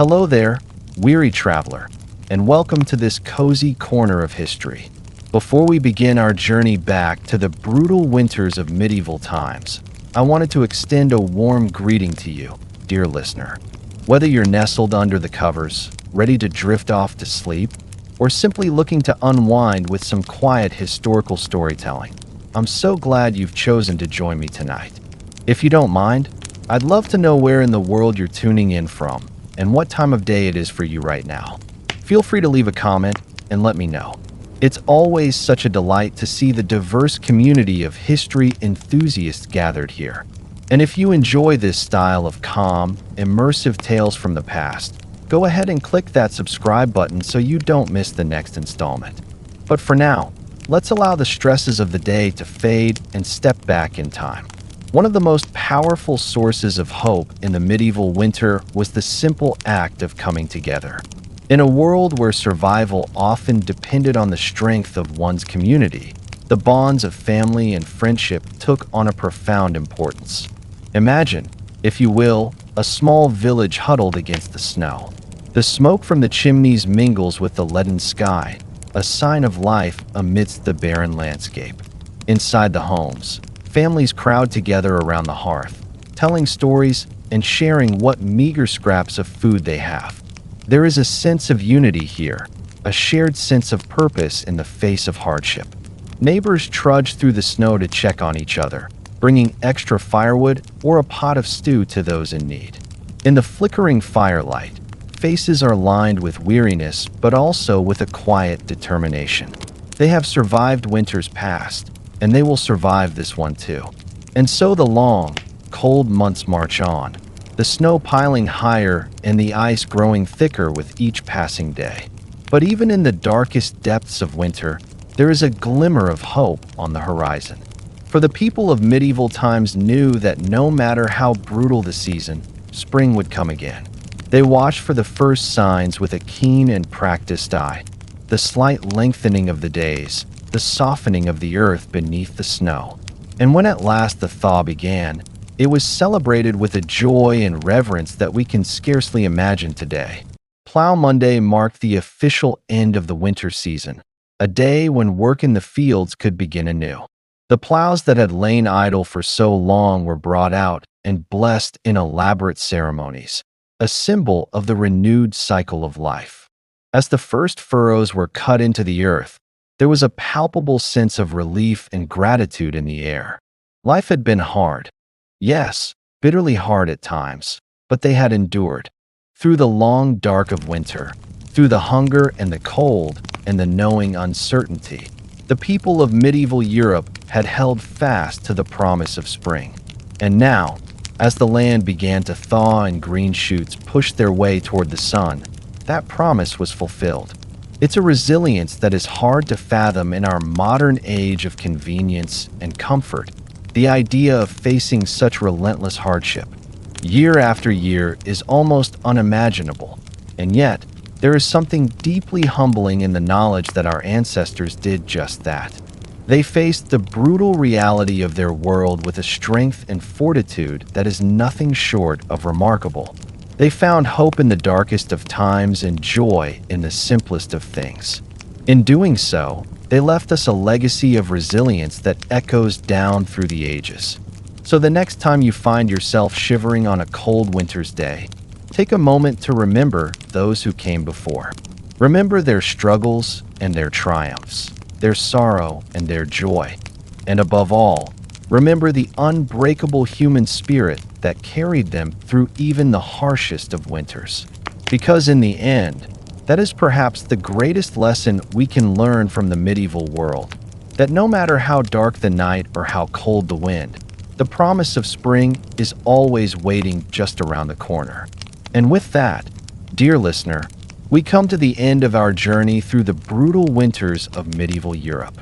Hello there, weary traveler, and welcome to this cozy corner of history. Before we begin our journey back to the brutal winters of medieval times, I wanted to extend a warm greeting to you, dear listener. Whether you're nestled under the covers, ready to drift off to sleep, or simply looking to unwind with some quiet historical storytelling, I'm so glad you've chosen to join me tonight. If you don't mind, I'd love to know where in the world you're tuning in from and what time of day it is for you right now. Feel free to leave a comment and let me know. It's always such a delight to see the diverse community of history enthusiasts gathered here. And if you enjoy this style of calm, immersive tales from the past, go ahead and click that subscribe button so you don't miss the next installment. But for now, let's allow the stresses of the day to fade and step back in time. One of the most powerful sources of hope in the medieval winter was the simple act of coming together. In a world where survival often depended on the strength of one's community, the bonds of family and friendship took on a profound importance. Imagine, if you will, a small village huddled against the snow. The smoke from the chimneys mingles with the leaden sky, a sign of life amidst the barren landscape. Inside the homes, families crowd together around the hearth, telling stories and sharing what meager scraps of food they have. There is a sense of unity here, a shared sense of purpose in the face of hardship. Neighbors trudge through the snow to check on each other, bringing extra firewood or a pot of stew to those in need. In the flickering firelight, faces are lined with weariness but also with a quiet determination. They have survived winters past, and they will survive this one too. And so the long, cold months march on, the snow piling higher and the ice growing thicker with each passing day. But even in the darkest depths of winter, there is a glimmer of hope on the horizon. For the people of medieval times knew that no matter how brutal the season, spring would come again. They watched for the first signs with a keen and practiced eye, the slight lengthening of the days, the softening of the earth beneath the snow. And when at last the thaw began, it was celebrated with a joy and reverence that we can scarcely imagine today. Plough Monday marked the official end of the winter season, a day when work in the fields could begin anew. The ploughs that had lain idle for so long were brought out and blessed in elaborate ceremonies, a symbol of the renewed cycle of life. As the first furrows were cut into the earth, there was a palpable sense of relief and gratitude in the air. Life had been hard. Yes, bitterly hard at times, but they had endured. Through the long dark of winter, through the hunger and the cold and the knowing uncertainty, the people of medieval Europe had held fast to the promise of spring. And now, as the land began to thaw and green shoots pushed their way toward the sun, that promise was fulfilled. It's a resilience that is hard to fathom in our modern age of convenience and comfort. The idea of facing such relentless hardship, year after year, is almost unimaginable. And yet, there is something deeply humbling in the knowledge that our ancestors did just that. They faced the brutal reality of their world with a strength and fortitude that is nothing short of remarkable. They found hope in the darkest of times and joy in the simplest of things. In doing so, they left us a legacy of resilience that echoes down through the ages. So the next time you find yourself shivering on a cold winter's day, take a moment to remember those who came before. Remember their struggles and their triumphs, their sorrow and their joy. And above all, remember the unbreakable human spirit that carried them through even the harshest of winters. Because in the end, that is perhaps the greatest lesson we can learn from the medieval world, that no matter how dark the night or how cold the wind, the promise of spring is always waiting just around the corner. And with that, dear listener, we come to the end of our journey through the brutal winters of medieval Europe.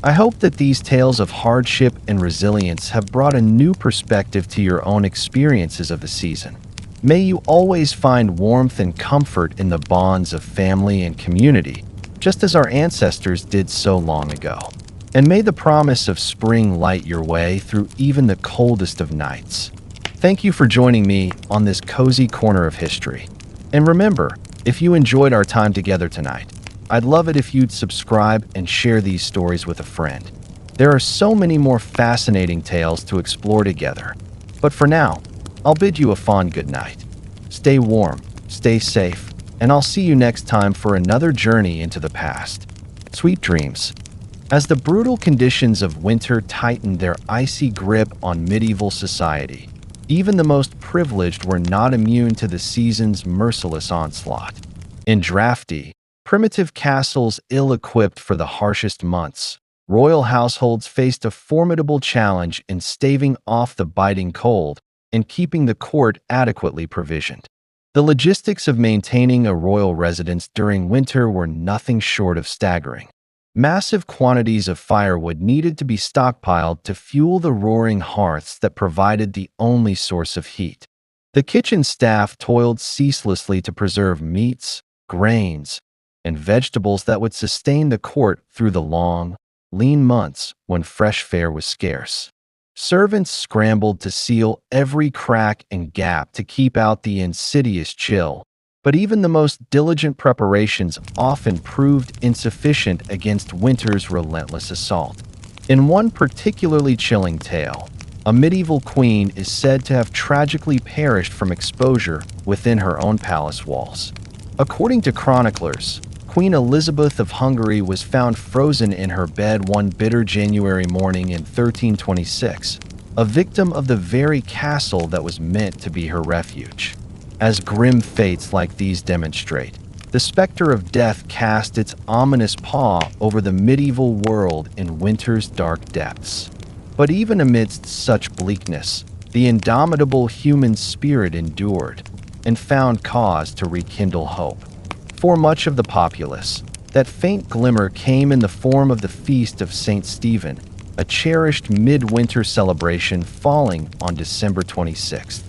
I hope that these tales of hardship and resilience have brought a new perspective to your own experiences of the season. May you always find warmth and comfort in the bonds of family and community, just as our ancestors did so long ago. And may the promise of spring light your way through even the coldest of nights. Thank you for joining me on this cozy corner of history. And remember, if you enjoyed our time together tonight, I'd love it if you'd subscribe and share these stories with a friend. There are so many more fascinating tales to explore together. But for now, I'll bid you a fond good night. Stay warm, stay safe, and I'll see you next time for another journey into the past. Sweet dreams. As the brutal conditions of winter tightened their icy grip on medieval society, even the most privileged were not immune to the season's merciless onslaught. In drafty, primitive castles ill-equipped for the harshest months, royal households faced a formidable challenge in staving off the biting cold and keeping the court adequately provisioned. The logistics of maintaining a royal residence during winter were nothing short of staggering. Massive quantities of firewood needed to be stockpiled to fuel the roaring hearths that provided the only source of heat. The kitchen staff toiled ceaselessly to preserve meats, grains, and vegetables that would sustain the court through the long, lean months when fresh fare was scarce. Servants scrambled to seal every crack and gap to keep out the insidious chill, but even the most diligent preparations often proved insufficient against winter's relentless assault. In one particularly chilling tale, a medieval queen is said to have tragically perished from exposure within her own palace walls. According to chroniclers, Queen Elizabeth of Hungary was found frozen in her bed one bitter January morning in 1326, a victim of the very castle that was meant to be her refuge. As grim fates like these demonstrate, the specter of death cast its ominous paw over the medieval world in winter's dark depths. But even amidst such bleakness, the indomitable human spirit endured and found cause to rekindle hope. For much of the populace, that faint glimmer came in the form of the Feast of St. Stephen, a cherished midwinter celebration falling on December 26th.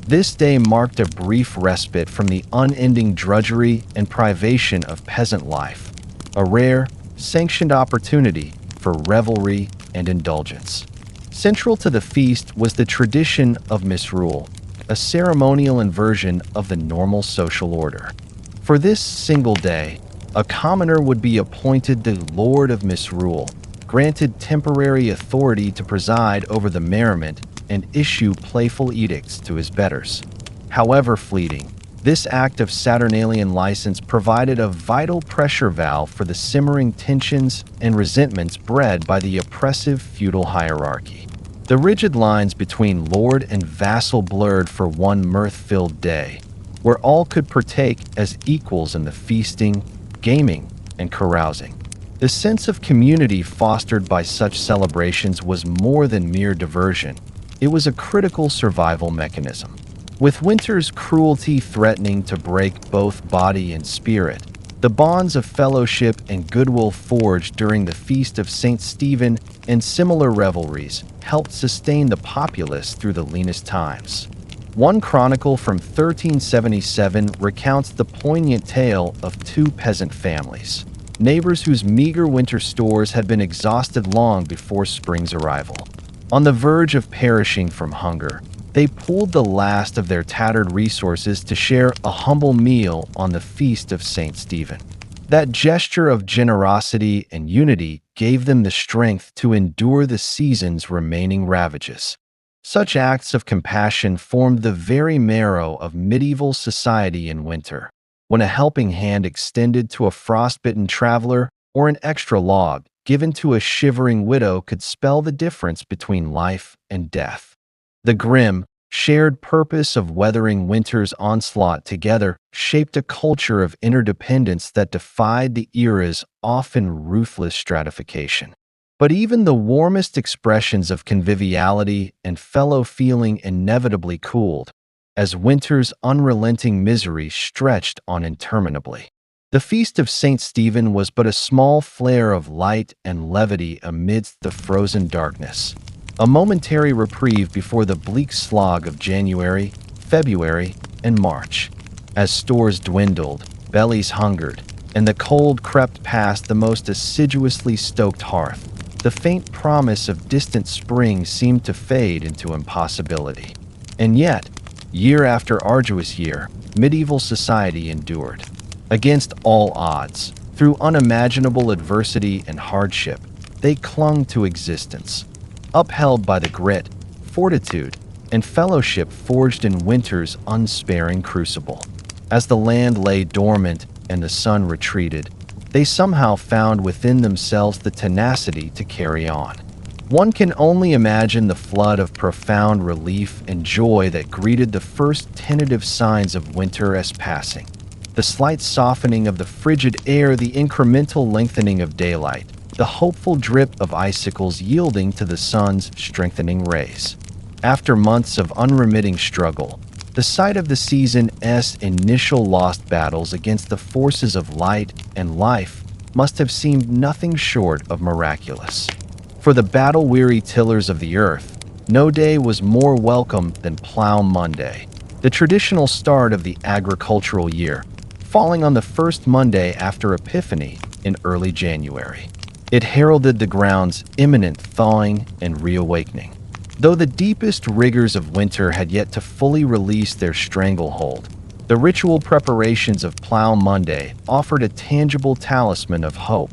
This day marked a brief respite from the unending drudgery and privation of peasant life, a rare, sanctioned opportunity for revelry and indulgence. Central to the feast was the tradition of misrule, a ceremonial inversion of the normal social order. For this single day, a commoner would be appointed the Lord of Misrule, granted temporary authority to preside over the merriment and issue playful edicts to his betters. However fleeting, this act of Saturnalian license provided a vital pressure valve for the simmering tensions and resentments bred by the oppressive feudal hierarchy. The rigid lines between lord and vassal blurred for one mirth-filled day, where all could partake as equals in the feasting, gaming, and carousing. The sense of community fostered by such celebrations was more than mere diversion. It was a critical survival mechanism. With winter's cruelty threatening to break both body and spirit, the bonds of fellowship and goodwill forged during the Feast of St. Stephen and similar revelries helped sustain the populace through the leanest times. One chronicle from 1377 recounts the poignant tale of two peasant families, neighbors whose meager winter stores had been exhausted long before spring's arrival. On the verge of perishing from hunger, they pooled the last of their tattered resources to share a humble meal on the Feast of St. Stephen. That gesture of generosity and unity gave them the strength to endure the season's remaining ravages. Such acts of compassion formed the very marrow of medieval society in winter. When a helping hand extended to a frostbitten traveler or an extra log given to a shivering widow could spell the difference between life and death. The grim, shared purpose of weathering winter's onslaught together shaped a culture of interdependence that defied the era's often ruthless stratification. But even the warmest expressions of conviviality and fellow feeling inevitably cooled, as winter's unrelenting misery stretched on interminably. The Feast of St. Stephen was but a small flare of light and levity amidst the frozen darkness, a momentary reprieve before the bleak slog of January, February, and March. As stores dwindled, bellies hungered, and the cold crept past the most assiduously stoked hearth, the faint promise of distant spring seemed to fade into impossibility. And yet, year after arduous year, medieval society endured. Against all odds, through unimaginable adversity and hardship, they clung to existence, upheld by the grit, fortitude, and fellowship forged in winter's unsparing crucible. As the land lay dormant and the sun retreated, they somehow found within themselves the tenacity to carry on. One can only imagine the flood of profound relief and joy that greeted the first tentative signs of winter as passing. The slight softening of the frigid air, the incremental lengthening of daylight, the hopeful drip of icicles yielding to the sun's strengthening rays. After months of unremitting struggle, the sight of the season's initial lost battles against the forces of light and life must have seemed nothing short of miraculous. For the battle-weary tillers of the earth, no day was more welcome than Plough Monday, the traditional start of the agricultural year, falling on the first Monday after Epiphany in early January. It heralded the ground's imminent thawing and reawakening. Though the deepest rigors of winter had yet to fully release their stranglehold, the ritual preparations of Plough Monday offered a tangible talisman of hope,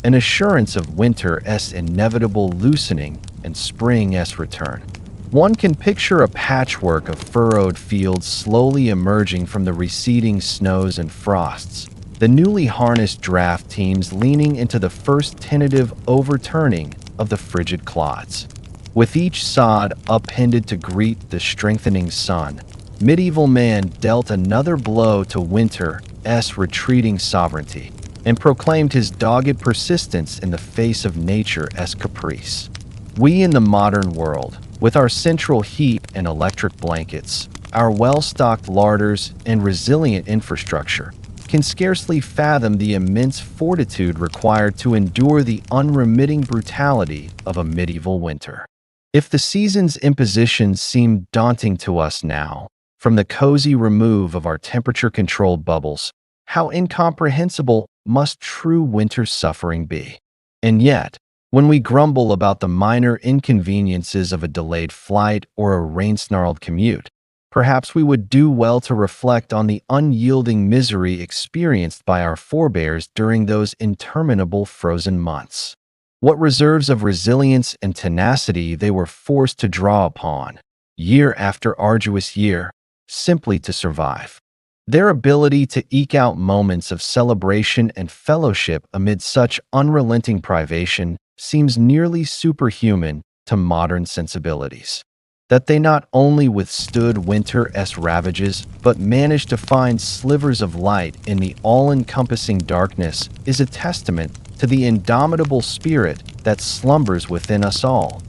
an assurance of winter's inevitable loosening and spring's return. One can picture a patchwork of furrowed fields slowly emerging from the receding snows and frosts, the newly harnessed draft teams leaning into the first tentative overturning of the frigid clods. With each sod upended to greet the strengthening sun, medieval man dealt another blow to winter's retreating sovereignty and proclaimed his dogged persistence in the face of nature's caprice. We in the modern world, with our central heat and electric blankets, our well-stocked larders and resilient infrastructure, can scarcely fathom the immense fortitude required to endure the unremitting brutality of a medieval winter. If the season's impositions seem daunting to us now, from the cozy remove of our temperature-controlled bubbles, how incomprehensible must true winter suffering be? And yet, when we grumble about the minor inconveniences of a delayed flight or a rain-snarled commute, perhaps we would do well to reflect on the unyielding misery experienced by our forebears during those interminable frozen months. What reserves of resilience and tenacity they were forced to draw upon, year after arduous year, simply to survive. Their ability to eke out moments of celebration and fellowship amid such unrelenting privation seems nearly superhuman to modern sensibilities. That they not only withstood winter's ravages, but managed to find slivers of light in the all-encompassing darkness is a testament to the indomitable spirit that slumbers within us all,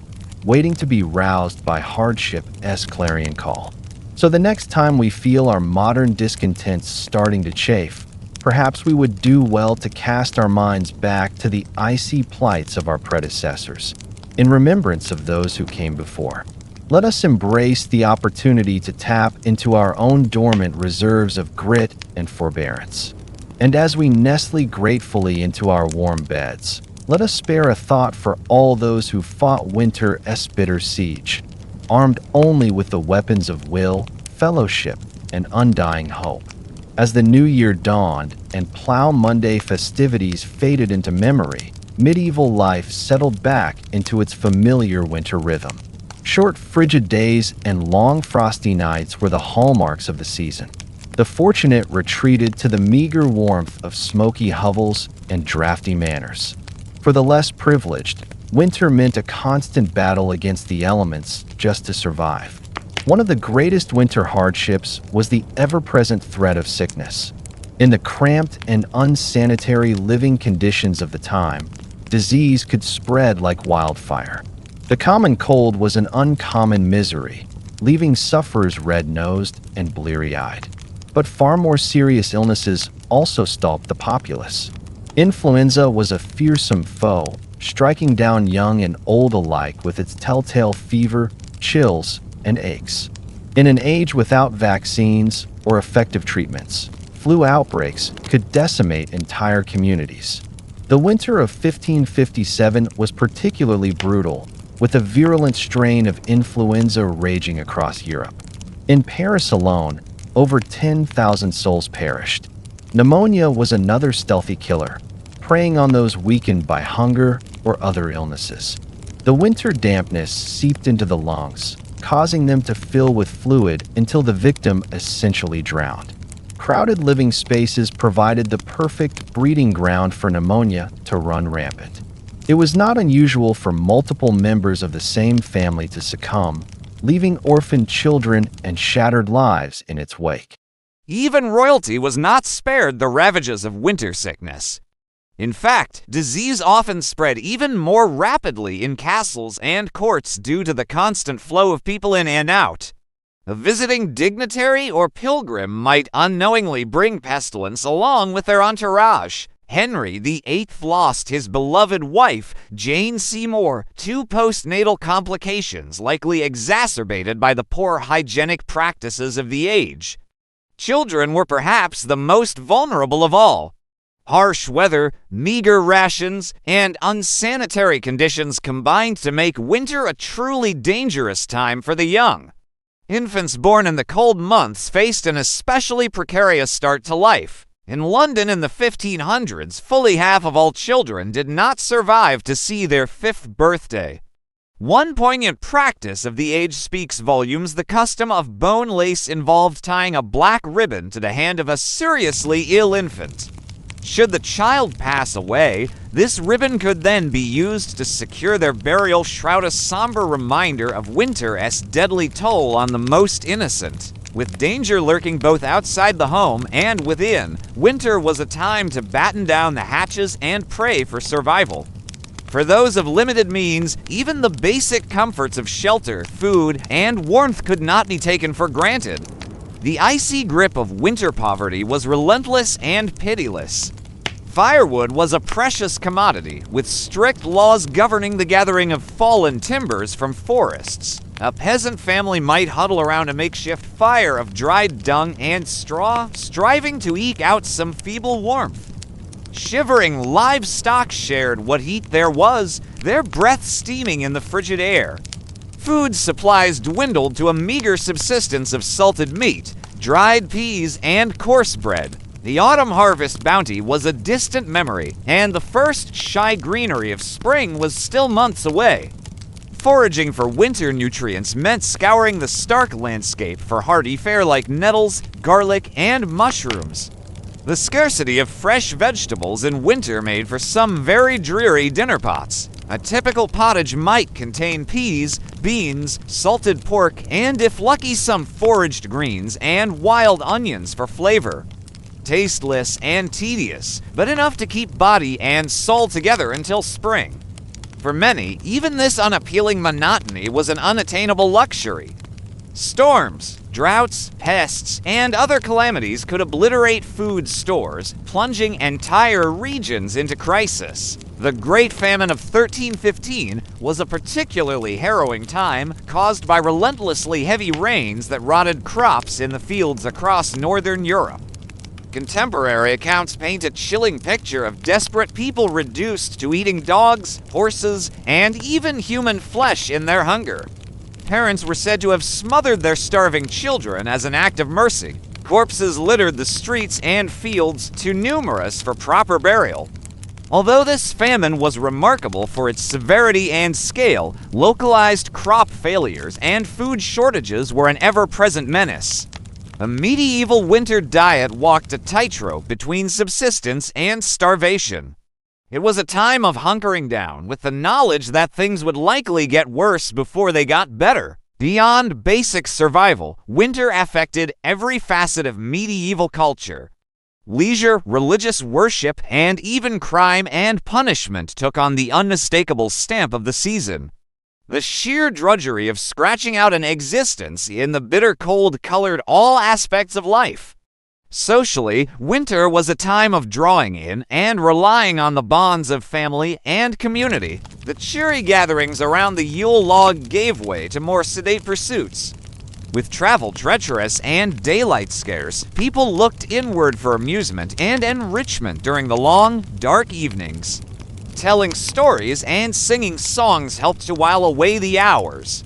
waiting to be roused by hardship's clarion call. So the next time we feel our modern discontents starting to chafe, perhaps we would do well to cast our minds back to the icy plights of our predecessors, in remembrance of those who came before. Let us embrace the opportunity to tap into our own dormant reserves of grit and forbearance. And as we nestle gratefully into our warm beds, let us spare a thought for all those who fought winter's bitter siege, armed only with the weapons of will, fellowship, and undying hope. As the new year dawned and Plough Monday festivities faded into memory, medieval life settled back into its familiar winter rhythm. Short, frigid days and long, frosty nights were the hallmarks of the season. The fortunate retreated to the meager warmth of smoky hovels and drafty manors. For the less privileged, winter meant a constant battle against the elements just to survive. One of the greatest winter hardships was the ever-present threat of sickness. In the cramped and unsanitary living conditions of the time, disease could spread like wildfire. The common cold was an uncommon misery, leaving sufferers red-nosed and bleary-eyed. But far more serious illnesses also stalked the populace. Influenza was a fearsome foe, striking down young and old alike with its telltale fever, chills, and aches. In an age without vaccines or effective treatments, flu outbreaks could decimate entire communities. The winter of 1557 was particularly brutal, with a virulent strain of influenza raging across Europe. In Paris alone, over 10,000 souls perished. Pneumonia was another stealthy killer, preying on those weakened by hunger or other illnesses. The winter dampness seeped into the lungs, causing them to fill with fluid until the victim essentially drowned. Crowded living spaces provided the perfect breeding ground for pneumonia to run rampant. It was not unusual for multiple members of the same family to succumb, leaving orphaned children and shattered lives in its wake. Even royalty was not spared the ravages of winter sickness. In fact, disease often spread even more rapidly in castles and courts due to the constant flow of people in and out. A visiting dignitary or pilgrim might unknowingly bring pestilence along with their entourage. Henry VIII lost his beloved wife, Jane Seymour, to postnatal complications likely exacerbated by the poor hygienic practices of the age. Children were perhaps the most vulnerable of all. Harsh weather, meager rations, and unsanitary conditions combined to make winter a truly dangerous time for the young. Infants born in the cold months faced an especially precarious start to life. In London in the 1500s, fully half of all children did not survive to see their 5th birthday. One poignant practice of the age speaks volumes. The custom of bone lace involved tying a black ribbon to the hand of a seriously ill infant. Should the child pass away, this ribbon could then be used to secure their burial shroud, a somber reminder of winter's deadly toll on the most innocent. With danger lurking both outside the home and within, winter was a time to batten down the hatches and pray for survival. For those of limited means, even the basic comforts of shelter, food, and warmth could not be taken for granted. The icy grip of winter poverty was relentless and pitiless. Firewood was a precious commodity, with strict laws governing the gathering of fallen timbers from forests. A peasant family might huddle around a makeshift fire of dried dung and straw, striving to eke out some feeble warmth. Shivering livestock shared what heat there was, their breath steaming in the frigid air. Food supplies dwindled to a meager subsistence of salted meat, dried peas, and coarse bread. The autumn harvest bounty was a distant memory, and the first shy greenery of spring was still months away. Foraging for winter nutrients meant scouring the stark landscape for hardy fare like nettles, garlic, and mushrooms. The scarcity of fresh vegetables in winter made for some very dreary dinner pots. A typical pottage might contain peas, beans, salted pork, and if lucky, some foraged greens and wild onions for flavor. Tasteless and tedious, but enough to keep body and soul together until spring. For many, even this unappealing monotony was an unattainable luxury. Storms, droughts, pests, and other calamities could obliterate food stores, plunging entire regions into crisis. The Great Famine of 1315 was a particularly harrowing time, caused by relentlessly heavy rains that rotted crops in the fields across northern Europe. Contemporary accounts paint a chilling picture of desperate people reduced to eating dogs, horses, and even human flesh in their hunger. Parents were said to have smothered their starving children as an act of mercy. Corpses littered the streets and fields, too numerous for proper burial. Although this famine was remarkable for its severity and scale, localized crop failures and food shortages were an ever-present menace. A medieval winter diet walked a tightrope between subsistence and starvation. It was a time of hunkering down, with the knowledge that things would likely get worse before they got better. Beyond basic survival, winter affected every facet of medieval culture. Leisure, religious worship, and even crime and punishment took on the unmistakable stamp of the season. The sheer drudgery of scratching out an existence in the bitter cold colored all aspects of life. Socially, winter was a time of drawing in and relying on the bonds of family and community. The cheery gatherings around the Yule log gave way to more sedate pursuits. With travel treacherous and daylight scarce, people looked inward for amusement and enrichment during the long, dark evenings. Telling stories and singing songs helped to while away the hours.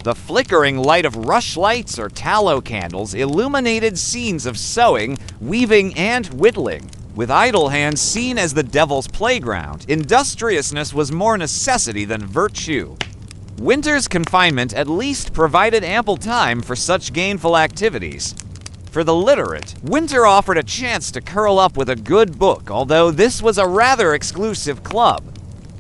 The flickering light of rushlights or tallow candles illuminated scenes of sewing, weaving, and whittling. With idle hands seen as the devil's playground, industriousness was more necessity than virtue. Winter's confinement at least provided ample time for such gainful activities. For the literate, winter offered a chance to curl up with a good book, although this was a rather exclusive club.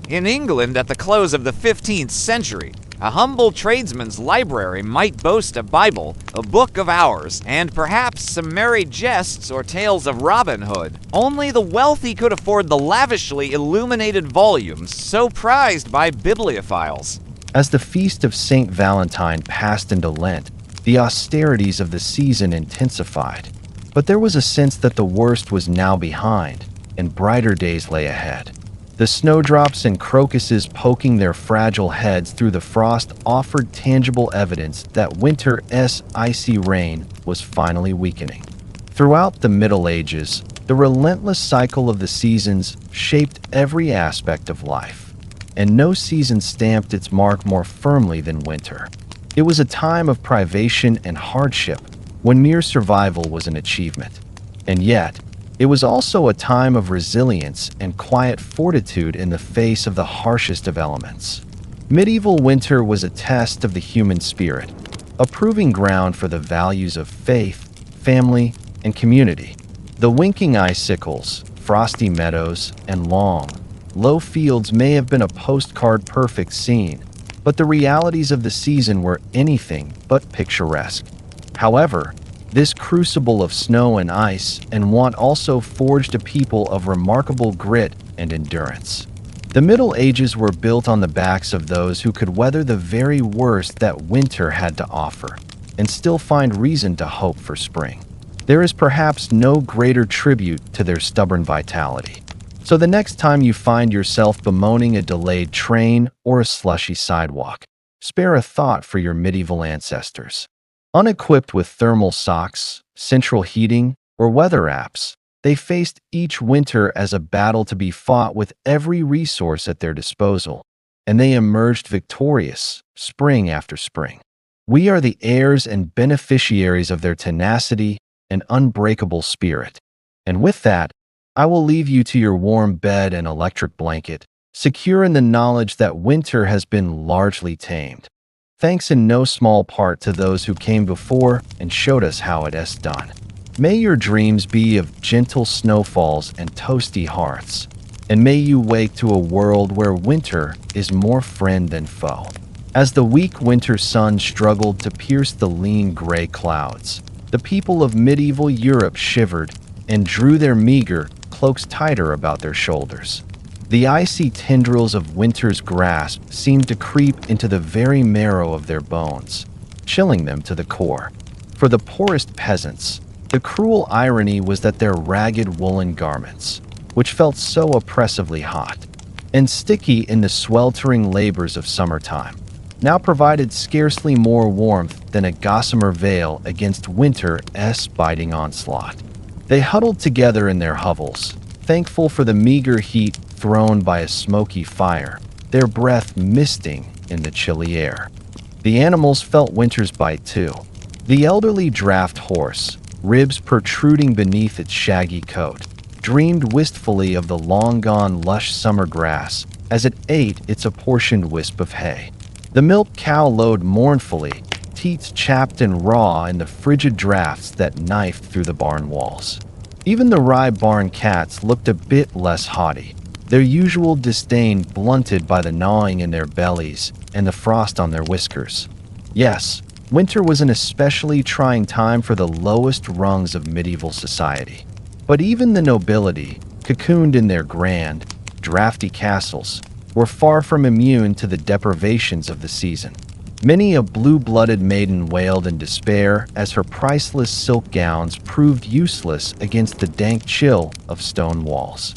In England at the close of the 15th century, a humble tradesman's library might boast a Bible, a book of hours, and perhaps some merry jests or tales of Robin Hood. Only the wealthy could afford the lavishly illuminated volumes so prized by bibliophiles. As the feast of St. Valentine passed into Lent, the austerities of the season intensified. But there was a sense that the worst was now behind, and brighter days lay ahead. The snowdrops and crocuses poking their fragile heads through the frost offered tangible evidence that winter's icy rain was finally weakening. Throughout the Middle Ages, the relentless cycle of the seasons shaped every aspect of life, and no season stamped its mark more firmly than winter. It was a time of privation and hardship, when mere survival was an achievement. And yet, it was also a time of resilience and quiet fortitude in the face of the harshest of elements. Medieval winter was a test of the human spirit, a proving ground for the values of faith, family, and community. The winking icicles, frosty meadows, and long, low fields may have been a postcard-perfect scene, but the realities of the season were anything but picturesque. However, this crucible of snow and ice and want also forged a people of remarkable grit and endurance. The Middle Ages were built on the backs of those who could weather the very worst that winter had to offer, and still find reason to hope for spring. There is perhaps no greater tribute to their stubborn vitality. So the next time you find yourself bemoaning a delayed train or a slushy sidewalk, spare a thought for your medieval ancestors. Unequipped with thermal socks, central heating, or weather apps, they faced each winter as a battle to be fought with every resource at their disposal, and they emerged victorious, spring after spring. We are the heirs and beneficiaries of their tenacity and unbreakable spirit. And with that, I will leave you to your warm bed and electric blanket, secure in the knowledge that winter has been largely tamed. Thanks in no small part to those who came before and showed us how it is done. May your dreams be of gentle snowfalls and toasty hearths, and may you wake to a world where winter is more friend than foe. As the weak winter sun struggled to pierce the lean gray clouds, the people of medieval Europe shivered and drew their meager cloaks tighter about their shoulders. The icy tendrils of winter's grasp seemed to creep into the very marrow of their bones, chilling them to the core. For the poorest peasants, the cruel irony was that their ragged woolen garments, which felt so oppressively hot and sticky in the sweltering labors of summertime, now provided scarcely more warmth than a gossamer veil against winter's biting onslaught. They huddled together in their hovels, thankful for the meager heat thrown by a smoky fire, their breath misting in the chilly air. The animals felt winter's bite too. The elderly draft horse, ribs protruding beneath its shaggy coat, dreamed wistfully of the long-gone lush summer grass as it ate its apportioned wisp of hay. The milk cow lowed mournfully, teats chapped and raw in the frigid drafts that knifed through the barn walls. Even the rye barn cats looked a bit less haughty, their usual disdain blunted by the gnawing in their bellies and the frost on their whiskers. Yes, winter was an especially trying time for the lowest rungs of medieval society. But even the nobility, cocooned in their grand, drafty castles, were far from immune to the deprivations of the season. Many a blue-blooded maiden wailed in despair as her priceless silk gowns proved useless against the dank chill of stone walls.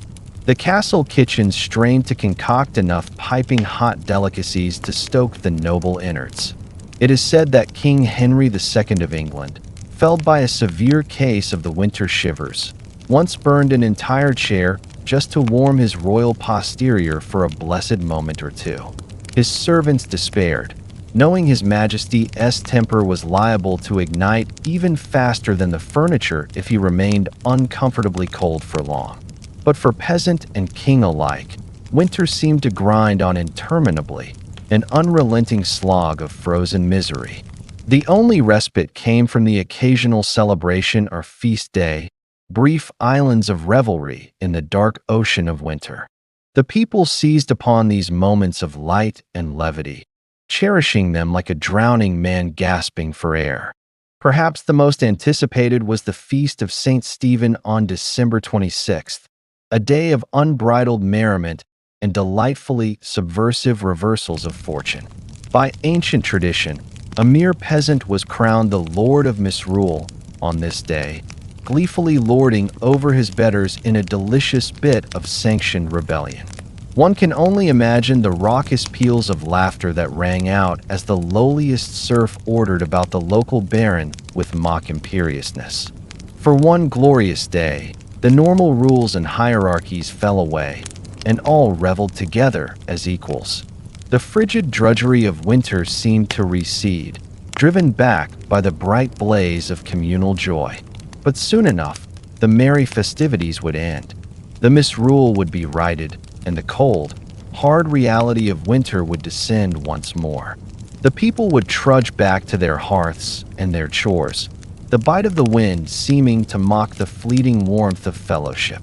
The castle kitchens strained to concoct enough piping hot delicacies to stoke the noble innards. It is said that King Henry II of England, felled by a severe case of the winter shivers, once burned an entire chair just to warm his royal posterior for a blessed moment or two. His servants despaired, knowing His Majesty's temper was liable to ignite even faster than the furniture if he remained uncomfortably cold for long. But for peasant and king alike, winter seemed to grind on interminably, an unrelenting slog of frozen misery. The only respite came from the occasional celebration or feast day, brief islands of revelry in the dark ocean of winter. The people seized upon these moments of light and levity, cherishing them like a drowning man gasping for air. Perhaps the most anticipated was the feast of St. Stephen on December 26th, a day of unbridled merriment and delightfully subversive reversals of fortune. By ancient tradition, a mere peasant was crowned the Lord of Misrule on this day, gleefully lording over his betters in a delicious bit of sanctioned rebellion. One can only imagine the raucous peals of laughter that rang out as the lowliest serf ordered about the local baron with mock imperiousness. For one glorious day, the normal rules and hierarchies fell away, and all reveled together as equals. The frigid drudgery of winter seemed to recede, driven back by the bright blaze of communal joy. But soon enough, the merry festivities would end. The misrule would be righted, and the cold, hard reality of winter would descend once more. The people would trudge back to their hearths and their chores, the bite of the wind seeming to mock the fleeting warmth of fellowship.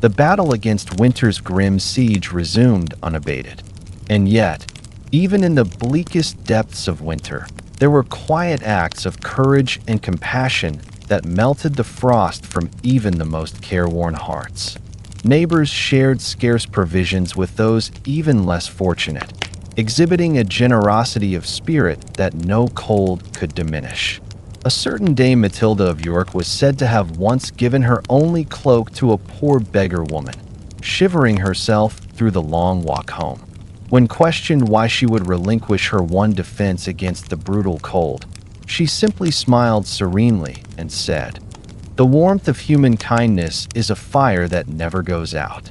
The battle against winter's grim siege resumed unabated. And yet, even in the bleakest depths of winter, there were quiet acts of courage and compassion that melted the frost from even the most careworn hearts. Neighbors shared scarce provisions with those even less fortunate, exhibiting a generosity of spirit that no cold could diminish. A certain Dame Matilda of York was said to have once given her only cloak to a poor beggar woman, shivering herself through the long walk home. When questioned why she would relinquish her one defense against the brutal cold, she simply smiled serenely and said, "The warmth of human kindness is a fire that never goes out."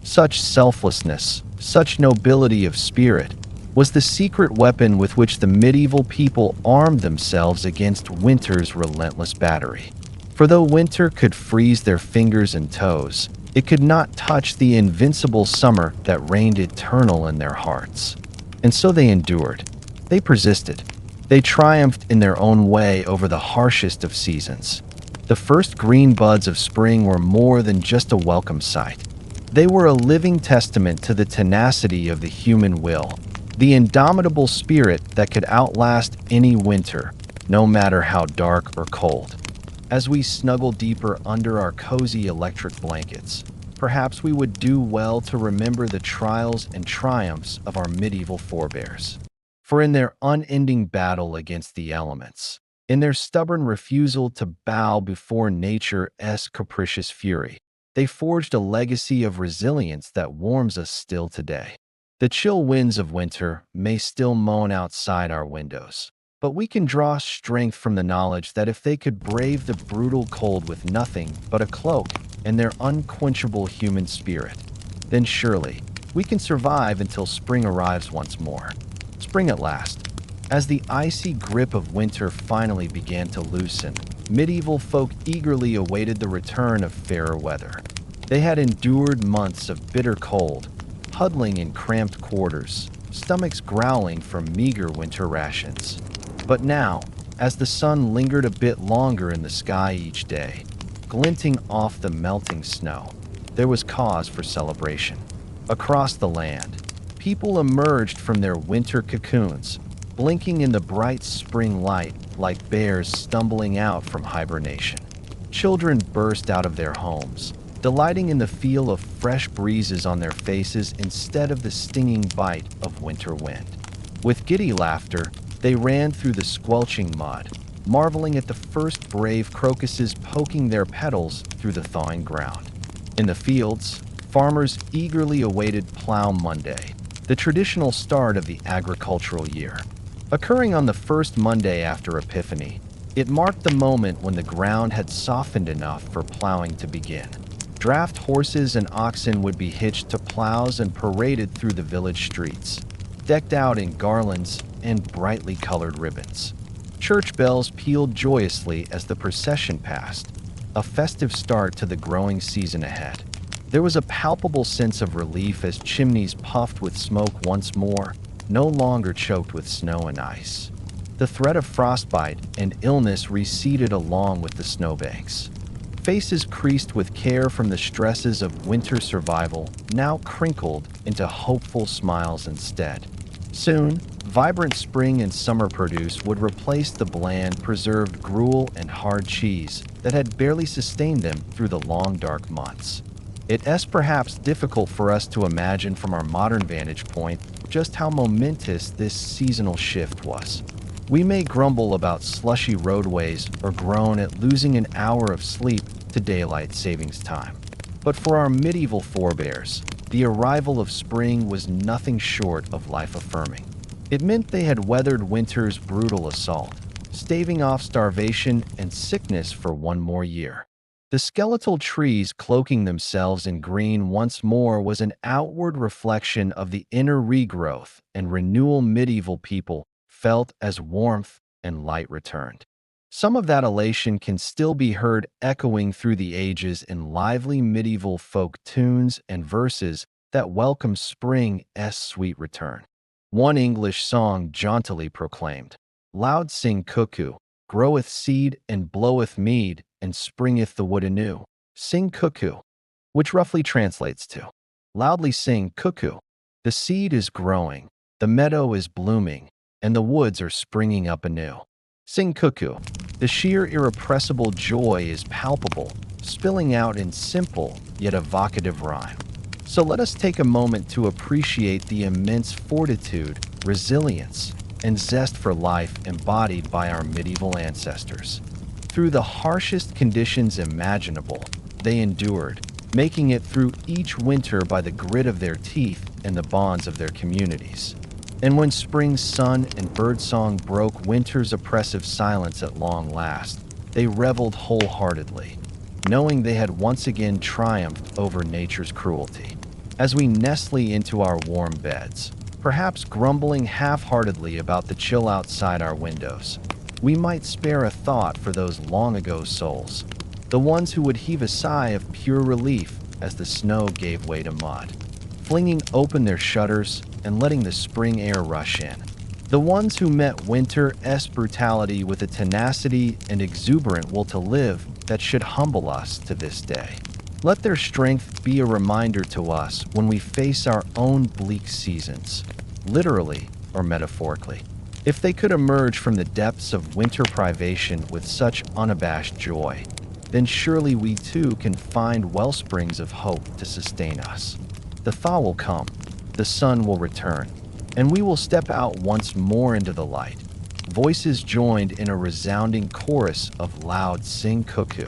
Such selflessness, such nobility of spirit, was the secret weapon with which the medieval people armed themselves against winter's relentless battery. For though winter could freeze their fingers and toes, it could not touch the invincible summer that reigned eternal in their hearts. And so they endured. They persisted. They triumphed in their own way over the harshest of seasons. The first green buds of spring were more than just a welcome sight. They were a living testament to the tenacity of the human will, the indomitable spirit that could outlast any winter, no matter how dark or cold. As we snuggle deeper under our cozy electric blankets, perhaps we would do well to remember the trials and triumphs of our medieval forebears. For in their unending battle against the elements, in their stubborn refusal to bow before nature's capricious fury, they forged a legacy of resilience that warms us still today. The chill winds of winter may still moan outside our windows, but we can draw strength from the knowledge that if they could brave the brutal cold with nothing but a cloak and their unquenchable human spirit, then surely we can survive until spring arrives once more. Spring at last. As the icy grip of winter finally began to loosen, medieval folk eagerly awaited the return of fairer weather. They had endured months of bitter cold, huddling in cramped quarters, stomachs growling from meager winter rations. But now, as the sun lingered a bit longer in the sky each day, glinting off the melting snow, there was cause for celebration. Across the land, people emerged from their winter cocoons, blinking in the bright spring light like bears stumbling out from hibernation. Children burst out of their homes, delighting in the feel of fresh breezes on their faces instead of the stinging bite of winter wind. With giddy laughter, they ran through the squelching mud, marveling at the first brave crocuses poking their petals through the thawing ground. In the fields, farmers eagerly awaited Plough Monday, the traditional start of the agricultural year. Occurring on the first Monday after Epiphany, it marked the moment when the ground had softened enough for plowing to begin. Draft horses and oxen would be hitched to plows and paraded through the village streets, decked out in garlands, and brightly colored ribbons. Church bells pealed joyously as the procession passed, a festive start to the growing season ahead. There was a palpable sense of relief as chimneys puffed with smoke once more, no longer choked with snow and ice. The threat of frostbite and illness receded along with the snowbanks. Faces creased with care from the stresses of winter survival now crinkled into hopeful smiles instead. Soon, vibrant spring and summer produce would replace the bland, preserved gruel and hard cheese that had barely sustained them through the long, dark months. It is perhaps difficult for us to imagine from our modern vantage point just how momentous this seasonal shift was. We may grumble about slushy roadways or groan at losing an hour of sleep to daylight savings time. But for our medieval forebears, the arrival of spring was nothing short of life-affirming. It meant they had weathered winter's brutal assault, staving off starvation and sickness for one more year. The skeletal trees cloaking themselves in green once more was an outward reflection of the inner regrowth and renewal medieval people felt as warmth and light returned. Some of that elation can still be heard echoing through the ages in lively medieval folk tunes and verses that welcome spring's sweet return. One English song jauntily proclaimed, "Loud sing cuckoo, groweth seed and bloweth mead, and springeth the wood anew. Sing cuckoo," which roughly translates to, "Loudly sing cuckoo. The seed is growing, the meadow is blooming, and the woods are springing up anew. Sing cuckoo." The sheer irrepressible joy is palpable, spilling out in simple yet evocative rhyme. So let us take a moment to appreciate the immense fortitude, resilience, and zest for life embodied by our medieval ancestors. Through the harshest conditions imaginable, they endured, making it through each winter by the grit of their teeth and the bonds of their communities. And when spring's sun and birdsong broke winter's oppressive silence at long last, they reveled wholeheartedly, knowing they had once again triumphed over nature's cruelty. As we nestle into our warm beds, perhaps grumbling half-heartedly about the chill outside our windows, we might spare a thought for those long-ago souls, the ones who would heave a sigh of pure relief as the snow gave way to mud, flinging open their shutters and letting the spring air rush in. The ones who met winter's brutality with a tenacity and exuberant will to live that should humble us to this day. Let their strength be a reminder to us when we face our own bleak seasons, literally or metaphorically. If they could emerge from the depths of winter privation with such unabashed joy, then surely we too can find wellsprings of hope to sustain us. The thaw will come, the sun will return, and we will step out once more into the light, voices joined in a resounding chorus of loud sing cuckoo.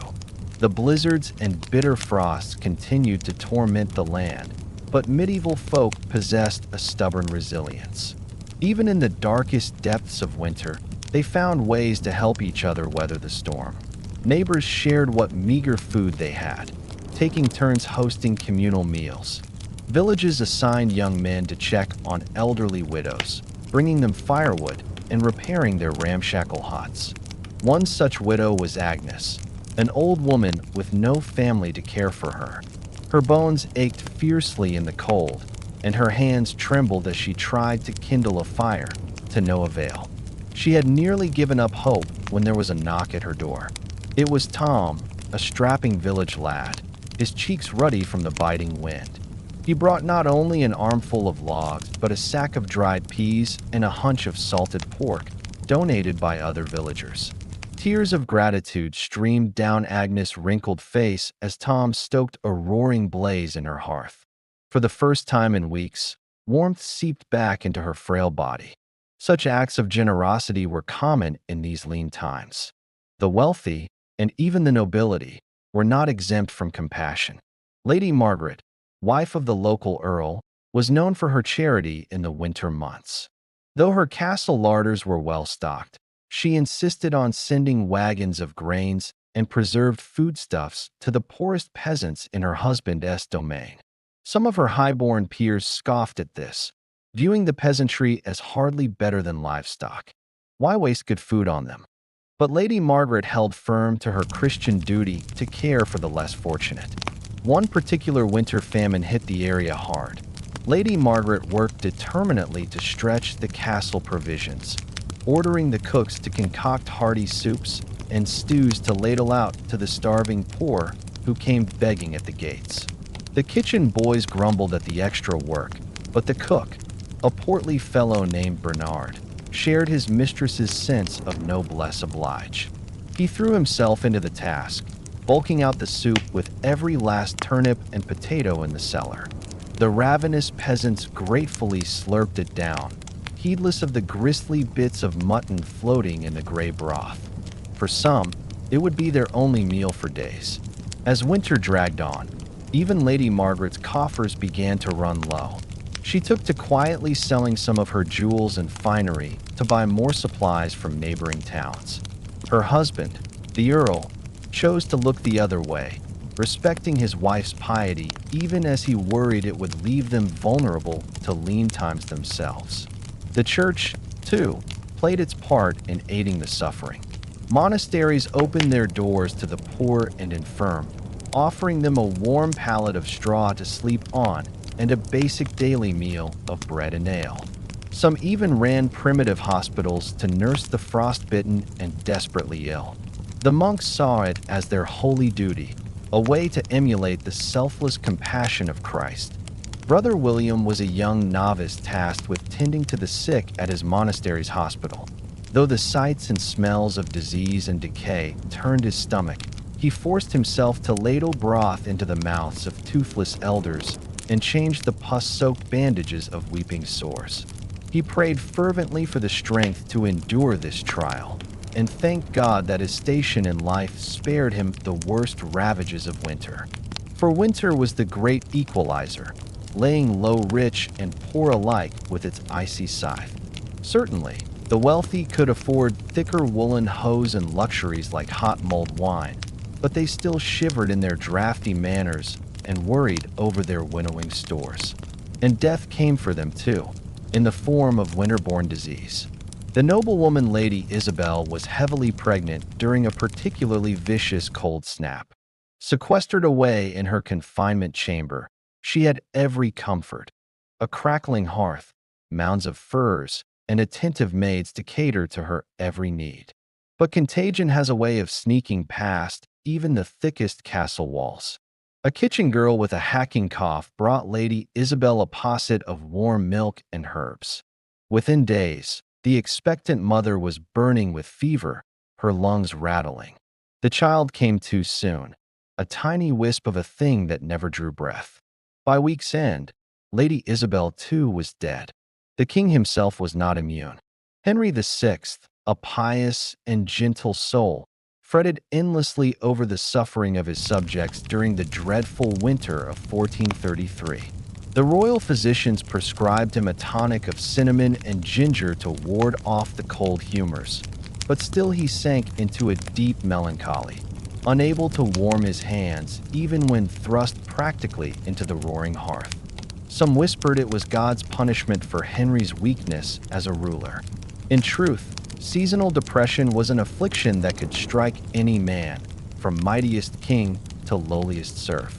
The blizzards and bitter frosts continued to torment the land, but medieval folk possessed a stubborn resilience. Even in the darkest depths of winter, they found ways to help each other weather the storm. Neighbors shared what meager food they had, taking turns hosting communal meals. Villages assigned young men to check on elderly widows, bringing them firewood and repairing their ramshackle huts. One such widow was Agnes, an old woman with no family to care for her. Her bones ached fiercely in the cold, and her hands trembled as she tried to kindle a fire, to no avail. She had nearly given up hope when there was a knock at her door. It was Tom, a strapping village lad, his cheeks ruddy from the biting wind. He brought not only an armful of logs, but a sack of dried peas and a hunch of salted pork, donated by other villagers. Tears of gratitude streamed down Agnes' wrinkled face as Tom stoked a roaring blaze in her hearth. For the first time in weeks, warmth seeped back into her frail body. Such acts of generosity were common in these lean times. The wealthy, and even the nobility, were not exempt from compassion. Lady Margaret, wife of the local earl, was known for her charity in the winter months. Though her castle larders were well stocked, she insisted on sending wagons of grains and preserved foodstuffs to the poorest peasants in her husband's domain. Some of her high-born peers scoffed at this, viewing the peasantry as hardly better than livestock. Why waste good food on them? But Lady Margaret held firm to her Christian duty to care for the less fortunate. One particular winter famine hit the area hard. Lady Margaret worked determinedly to stretch the castle provisions, ordering the cooks to concoct hearty soups and stews to ladle out to the starving poor who came begging at the gates. The kitchen boys grumbled at the extra work, but the cook, a portly fellow named Bernard, shared his mistress's sense of noblesse oblige. He threw himself into the task, bulking out the soup with every last turnip and potato in the cellar. The ravenous peasants gratefully slurped it down, heedless of the gristly bits of mutton floating in the gray broth. For some, it would be their only meal for days. As winter dragged on, even Lady Margaret's coffers began to run low. She took to quietly selling some of her jewels and finery to buy more supplies from neighboring towns. Her husband, the Earl, chose to look the other way, respecting his wife's piety even as he worried it would leave them vulnerable to lean times themselves. The church, too, played its part in aiding the suffering. Monasteries opened their doors to the poor and infirm, offering them a warm pallet of straw to sleep on and a basic daily meal of bread and ale. Some even ran primitive hospitals to nurse the frostbitten and desperately ill. The monks saw it as their holy duty, a way to emulate the selfless compassion of Christ. Brother William was a young novice tasked with tending to the sick at his monastery's hospital. Though the sights and smells of disease and decay turned his stomach, he forced himself to ladle broth into the mouths of toothless elders and change the pus-soaked bandages of weeping sores. He prayed fervently for the strength to endure this trial, and thanked God that his station in life spared him the worst ravages of winter. For winter was the great equalizer, laying low rich and poor alike with its icy scythe. Certainly, the wealthy could afford thicker woolen hose and luxuries like hot mulled wine, but they still shivered in their drafty manners and worried over their winnowing stores. And death came for them too, in the form of winter-borne disease. The noblewoman Lady Isabel was heavily pregnant during a particularly vicious cold snap. Sequestered away in her confinement chamber, she had every comfort: a crackling hearth, mounds of furs, and attentive maids to cater to her every need. But contagion has a way of sneaking past even the thickest castle walls. A kitchen girl with a hacking cough brought Lady Isabel a posset of warm milk and herbs. Within days, the expectant mother was burning with fever, her lungs rattling. The child came too soon, a tiny wisp of a thing that never drew breath. By week's end, Lady Isabel too was dead. The king himself was not immune. Henry VI, a pious and gentle soul, fretted endlessly over the suffering of his subjects during the dreadful winter of 1433. The royal physicians prescribed him a tonic of cinnamon and ginger to ward off the cold humors, but still he sank into a deep melancholy, unable to warm his hands even when thrust practically into the roaring hearth. Some whispered it was God's punishment for Henry's weakness as a ruler. In truth, seasonal depression was an affliction that could strike any man, from mightiest king to lowliest serf.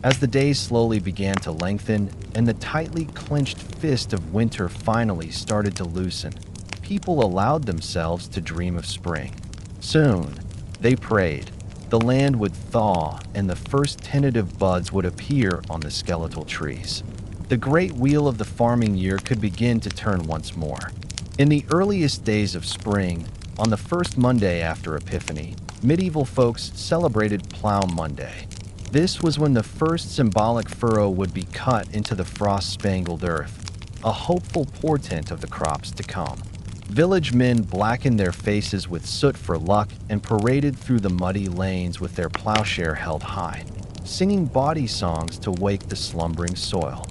As the days slowly began to lengthen and the tightly clenched fist of winter finally started to loosen, people allowed themselves to dream of spring. Soon, they prayed, the land would thaw and the first tentative buds would appear on the skeletal trees. The great wheel of the farming year could begin to turn once more. In the earliest days of spring, on the first Monday after Epiphany, medieval folks celebrated Plough Monday. This was when the first symbolic furrow would be cut into the frost-spangled earth, a hopeful portent of the crops to come. Village men blackened their faces with soot for luck and paraded through the muddy lanes with their plowshare held high, singing bawdy songs to wake the slumbering soil.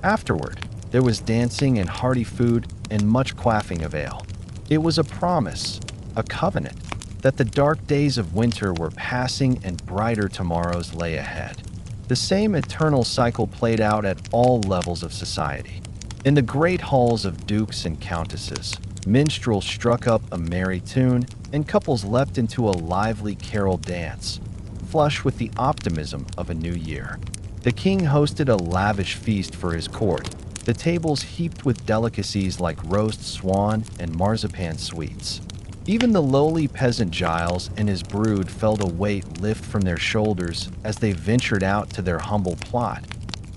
Afterward, there was dancing and hearty food and much quaffing of ale. It was a promise, a covenant, that the dark days of winter were passing and brighter tomorrows lay ahead. The same eternal cycle played out at all levels of society. In the great halls of dukes and countesses, minstrels struck up a merry tune, and couples leapt into a lively carol dance, flush with the optimism of a new year. The king hosted a lavish feast for his court, the tables heaped with delicacies like roast swan and marzipan sweets. Even the lowly peasant Giles and his brood felt a weight lift from their shoulders as they ventured out to their humble plot,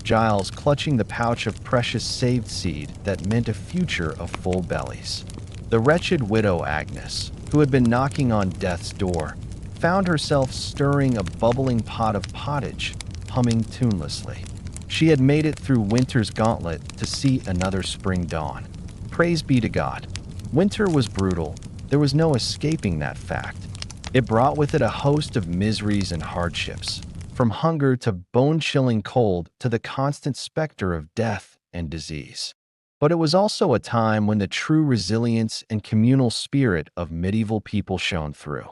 Giles clutching the pouch of precious saved seed that meant a future of full bellies. The wretched widow Agnes, who had been knocking on death's door, found herself stirring a bubbling pot of pottage, humming tunelessly. She had made it through winter's gauntlet to see another spring dawn. Praise be to God. Winter was brutal. There was no escaping that fact. It brought with it a host of miseries and hardships, from hunger to bone-chilling cold to the constant specter of death and disease. But it was also a time when the true resilience and communal spirit of medieval people shone through.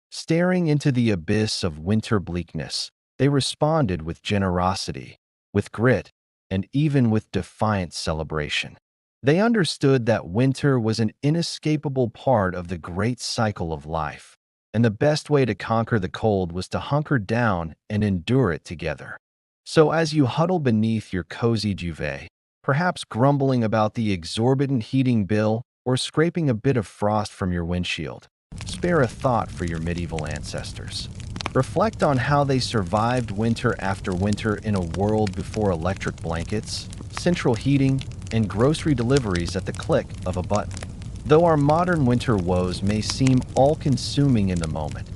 Staring into the abyss of winter bleakness, they responded with generosity, with grit, and even with defiant celebration. They understood that winter was an inescapable part of the great cycle of life, and the best way to conquer the cold was to hunker down and endure it together. So as you huddle beneath your cozy duvet, perhaps grumbling about the exorbitant heating bill or scraping a bit of frost from your windshield, spare a thought for your medieval ancestors. Reflect on how they survived winter after winter in a world before electric blankets, central heating, and grocery deliveries at the click of a button. Though our modern winter woes may seem all-consuming in the moment,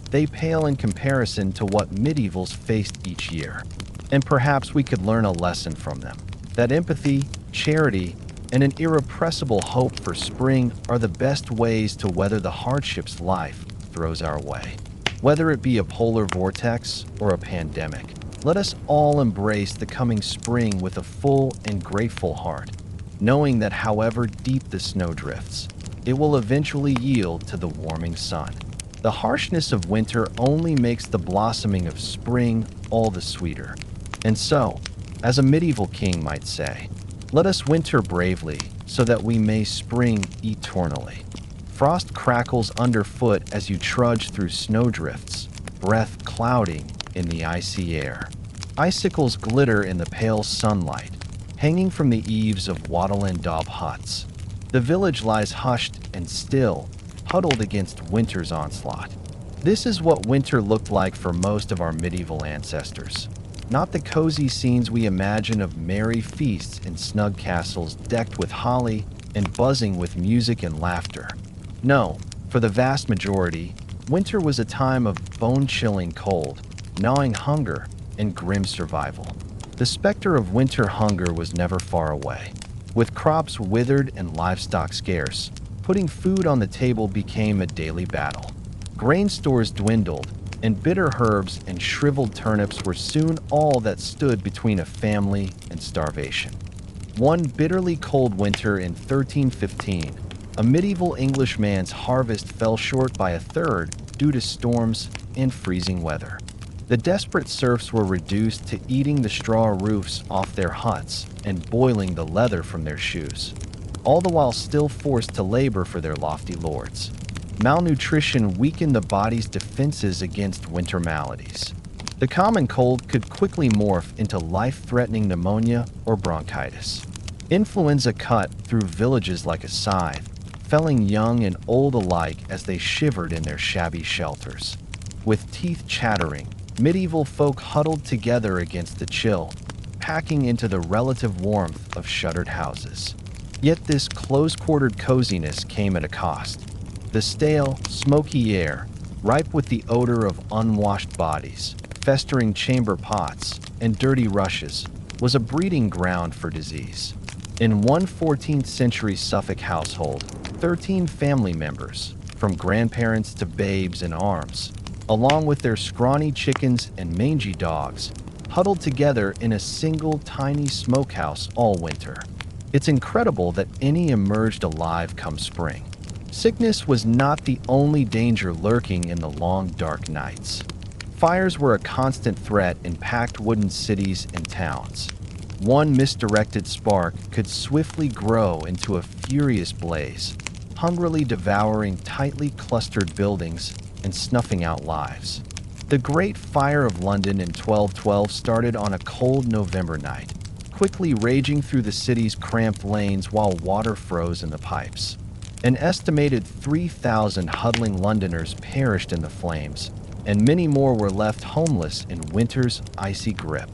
they pale in comparison to what medievals faced each year. And perhaps we could learn a lesson from them, that empathy, charity, and an irrepressible hope for spring are the best ways to weather the hardships life throws our way. Whether it be a polar vortex or a pandemic, let us all embrace the coming spring with a full and grateful heart, knowing that however deep the snow drifts, it will eventually yield to the warming sun. The harshness of winter only makes the blossoming of spring all the sweeter. And so, as a medieval king might say, let us winter bravely so that we may spring eternally. Frost crackles underfoot as you trudge through snowdrifts, breath clouding in the icy air. Icicles glitter in the pale sunlight, hanging from the eaves of wattle and daub huts. The village lies hushed and still, huddled against winter's onslaught. This is what winter looked like for most of our medieval ancestors. Not the cozy scenes we imagine of merry feasts in snug castles decked with holly and buzzing with music and laughter. No, for the vast majority, winter was a time of bone-chilling cold, gnawing hunger, and grim survival. The specter of winter hunger was never far away. With crops withered and livestock scarce, putting food on the table became a daily battle. Grain stores dwindled, and bitter herbs and shriveled turnips were soon all that stood between a family and starvation. One bitterly cold winter in 1315, a medieval Englishman's harvest fell short by a third due to storms and freezing weather. The desperate serfs were reduced to eating the straw roofs off their huts and boiling the leather from their shoes, all the while still forced to labor for their lofty lords. Malnutrition weakened the body's defenses against winter maladies. The common cold could quickly morph into life-threatening pneumonia or bronchitis. Influenza cut through villages like a scythe, felling young and old alike as they shivered in their shabby shelters. With teeth chattering, medieval folk huddled together against the chill, packing into the relative warmth of shuttered houses. Yet this close-quartered coziness came at a cost. The stale, smoky air, ripe with the odor of unwashed bodies, festering chamber pots, and dirty rushes, was a breeding ground for disease. In one 14th century Suffolk household, 13 family members, from grandparents to babes in arms, along with their scrawny chickens and mangy dogs, huddled together in a single tiny smokehouse all winter. It's incredible that any emerged alive come spring. Sickness was not the only danger lurking in the long, dark nights. Fires were a constant threat in packed wooden cities and towns. One misdirected spark could swiftly grow into a furious blaze, hungrily devouring tightly clustered buildings and snuffing out lives. The Great Fire of London in 1212 started on a cold November night, quickly raging through the city's cramped lanes while water froze in the pipes. An estimated 3,000 huddling Londoners perished in the flames, and many more were left homeless in winter's icy grip.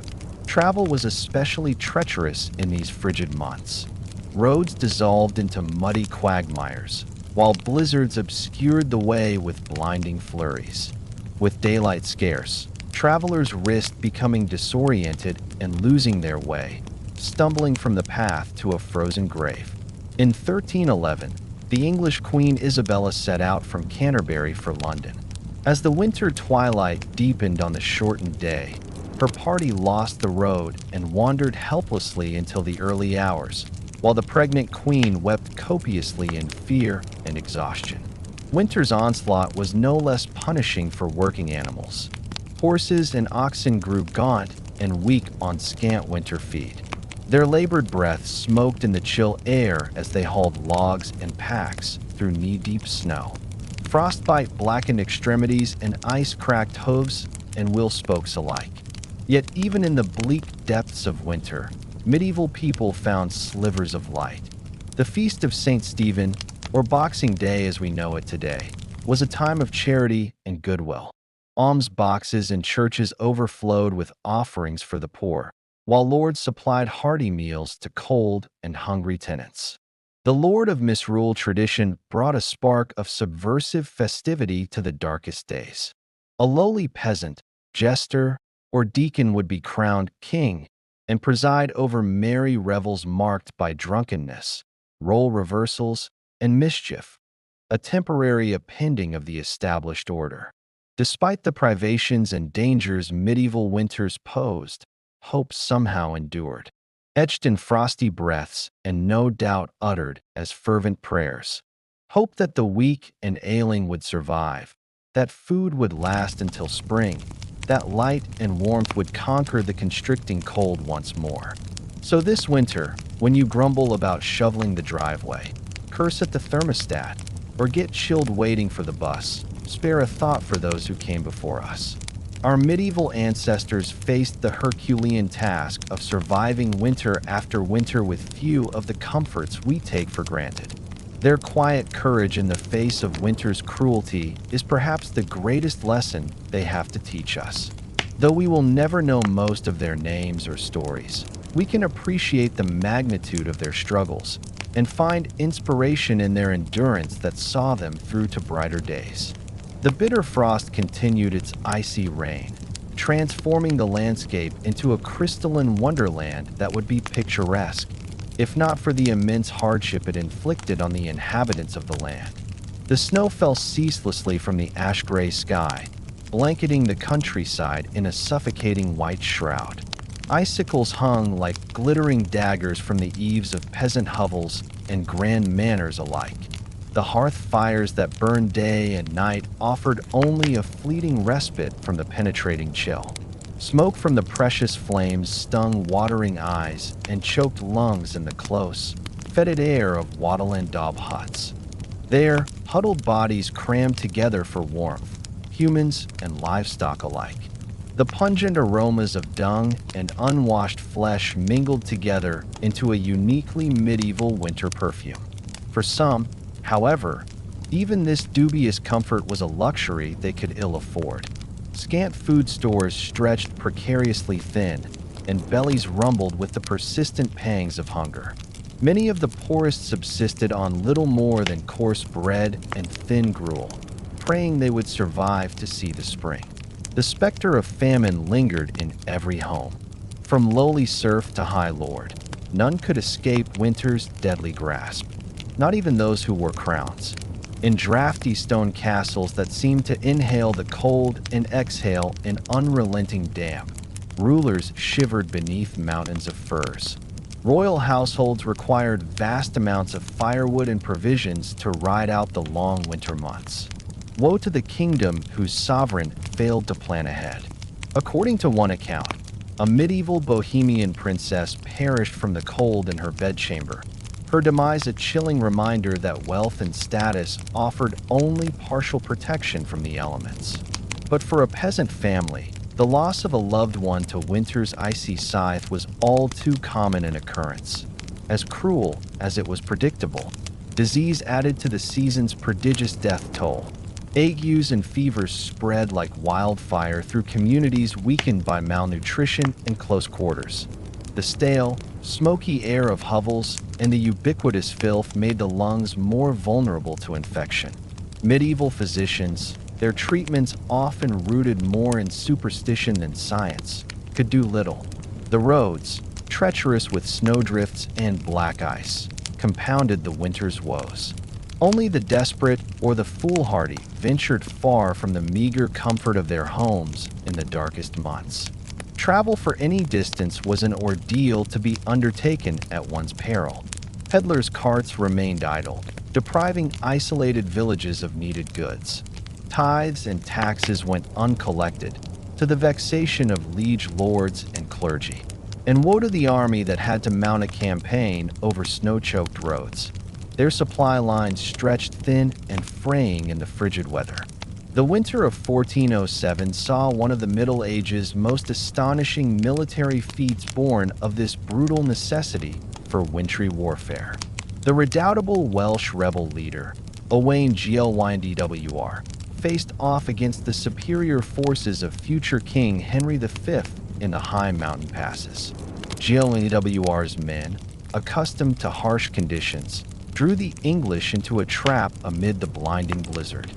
Travel was especially treacherous in these frigid months. Roads dissolved into muddy quagmires, while blizzards obscured the way with blinding flurries. With daylight scarce, travelers risked becoming disoriented and losing their way, stumbling from the path to a frozen grave. In 1311, the English Queen Isabella set out from Canterbury for London. As the winter twilight deepened on the shortened day, her party lost the road and wandered helplessly until the early hours, while the pregnant queen wept copiously in fear and exhaustion. Winter's onslaught was no less punishing for working animals. Horses and oxen grew gaunt and weak on scant winter feed. Their labored breath smoked in the chill air as they hauled logs and packs through knee-deep snow. Frostbite blackened extremities and ice cracked hooves and wheel spokes alike. Yet even in the bleak depths of winter, medieval people found slivers of light. The Feast of St. Stephen, or Boxing Day as we know it today, was a time of charity and goodwill. Alms boxes in churches overflowed with offerings for the poor, while lords supplied hearty meals to cold and hungry tenants. The Lord of Misrule tradition brought a spark of subversive festivity to the darkest days. A lowly peasant, jester, or deacon would be crowned king and preside over merry revels marked by drunkenness, role reversals, and mischief, a temporary appending of the established order. Despite the privations and dangers medieval winters posed, hope somehow endured, etched in frosty breaths and no doubt uttered as fervent prayers. Hope that the weak and ailing would survive, that food would last until spring, that light and warmth would conquer the constricting cold once more. So this winter, when you grumble about shoveling the driveway, curse at the thermostat, or get chilled waiting for the bus, spare a thought for those who came before us. Our medieval ancestors faced the Herculean task of surviving winter after winter with few of the comforts we take for granted. Their quiet courage in the face of winter's cruelty is perhaps the greatest lesson they have to teach us. Though we will never know most of their names or stories, we can appreciate the magnitude of their struggles and find inspiration in their endurance that saw them through to brighter days. The bitter frost continued its icy reign, transforming the landscape into a crystalline wonderland that would be picturesque, if not for the immense hardship it inflicted on the inhabitants of the land. The snow fell ceaselessly from the ash-gray sky, blanketing the countryside in a suffocating white shroud. Icicles hung like glittering daggers from the eaves of peasant hovels and grand manors alike. The hearth fires that burned day and night offered only a fleeting respite from the penetrating chill. Smoke from the precious flames stung watering eyes and choked lungs in the close, fetid air of wattle and daub huts. There, huddled bodies crammed together for warmth, humans and livestock alike. The pungent aromas of dung and unwashed flesh mingled together into a uniquely medieval winter perfume. For some, however, even this dubious comfort was a luxury they could ill afford. Scant food stores stretched precariously thin, and bellies rumbled with the persistent pangs of hunger. Many of the poorest subsisted on little more than coarse bread and thin gruel, praying they would survive to see the spring. The specter of famine lingered in every home. From lowly serf to high lord, none could escape winter's deadly grasp, not even those who wore crowns. In drafty stone castles that seemed to inhale the cold and exhale an unrelenting damp, rulers shivered beneath mountains of furs. Royal households required vast amounts of firewood and provisions to ride out the long winter months. Woe to the kingdom whose sovereign failed to plan ahead. According to one account, A medieval Bohemian princess perished from the cold in her bedchamber. Her demise a chilling reminder that wealth and status offered only partial protection from the elements. But for a peasant family, the loss of a loved one to winter's icy scythe was all too common an occurrence. As cruel as it was predictable, disease added to the season's prodigious death toll. Agues and fevers spread like wildfire through communities weakened by malnutrition and close quarters. The stale, smoky air of hovels and the ubiquitous filth made the lungs more vulnerable to infection. Medieval physicians, their treatments often rooted more in superstition than science, could do little. The roads, treacherous with snowdrifts and black ice, compounded the winter's woes. Only the desperate or the foolhardy ventured far from the meager comfort of their homes in the darkest months. Travel for any distance was an ordeal to be undertaken at one's peril. Peddlers' carts remained idle, depriving isolated villages of needed goods. Tithes and taxes went uncollected, to the vexation of liege lords and clergy. And woe to the army that had to mount a campaign over snow-choked roads. Their supply lines stretched thin and fraying in the frigid weather. The winter of 1407 saw one of the Middle Ages' most astonishing military feats born of this brutal necessity for wintry warfare. The redoubtable Welsh rebel leader, Owain Glynwr, faced off against the superior forces of future King Henry V in the high mountain passes. Glynwr's men, accustomed to harsh conditions, drew the English into a trap amid the blinding blizzard.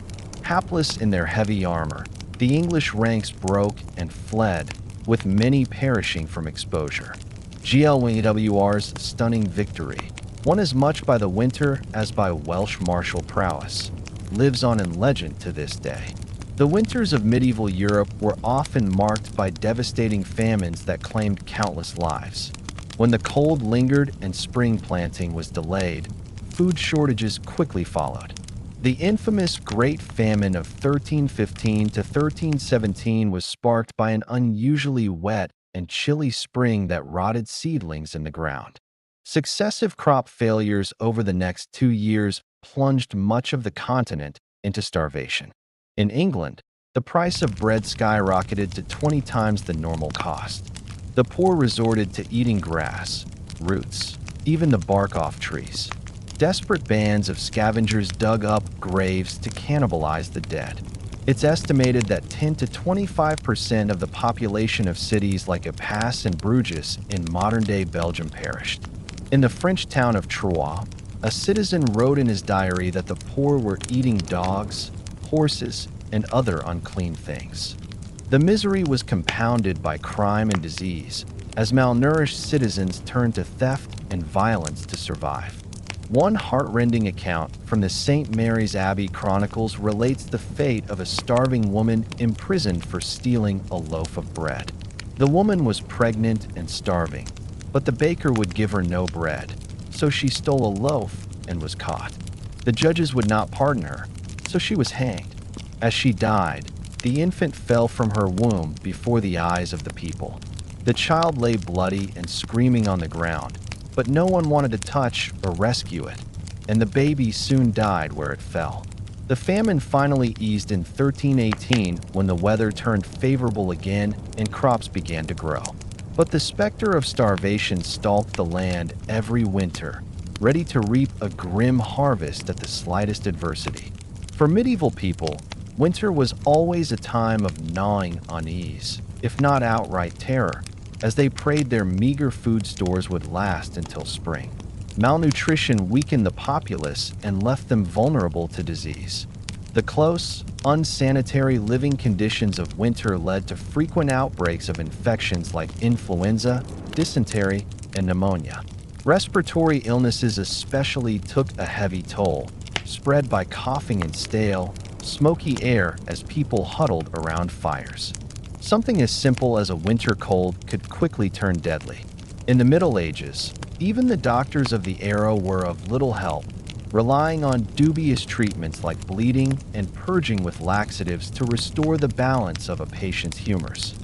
Hapless in their heavy armor, the English ranks broke and fled, with many perishing from exposure. Glynwr's stunning victory, won as much by the winter as by Welsh martial prowess, lives on in legend to this day. The winters of medieval Europe were often marked by devastating famines that claimed countless lives. When the cold lingered and spring planting was delayed, food shortages quickly followed. The infamous Great Famine of 1315 to 1317 was sparked by an unusually wet and chilly spring that rotted seedlings in the ground. Successive crop failures over the next 2 years plunged much of the continent into starvation. In England, the price of bread skyrocketed to 20 times the normal cost. The poor resorted to eating grass, roots, even the bark off trees. Desperate bands of scavengers dug up graves to cannibalize the dead. It's estimated that 10 to 25% of the population of cities like Epas and Bruges in modern-day Belgium perished. In the French town of Troyes, a citizen wrote in his diary that the poor were eating dogs, horses, and other unclean things. The misery was compounded by crime and disease, as malnourished citizens turned to theft and violence to survive. One heartrending account from the St. Mary's Abbey Chronicles relates the fate of a starving woman imprisoned for stealing a loaf of bread. The woman was pregnant and starving, but the baker would give her no bread, so she stole a loaf and was caught. The judges would not pardon her, so she was hanged. As she died, the infant fell from her womb before the eyes of the people. The child lay bloody and screaming on the ground, but no one wanted to touch or rescue it, and the baby soon died where it fell. The famine finally eased in 1318 when the weather turned favorable again and crops began to grow. But the specter of starvation stalked the land every winter, ready to reap a grim harvest at the slightest adversity. For medieval people, winter was always a time of gnawing unease, if not outright terror, as they prayed their meager food stores would last until spring. Malnutrition weakened the populace and left them vulnerable to disease. The close, unsanitary living conditions of winter led to frequent outbreaks of infections like influenza, dysentery, and pneumonia. Respiratory illnesses especially took a heavy toll, spread by coughing and stale, smoky air as people huddled around fires. Something as simple as a winter cold could quickly turn deadly. In the Middle Ages, even the doctors of the era were of little help, relying on dubious treatments like bleeding and purging with laxatives to restore the balance of a patient's humors.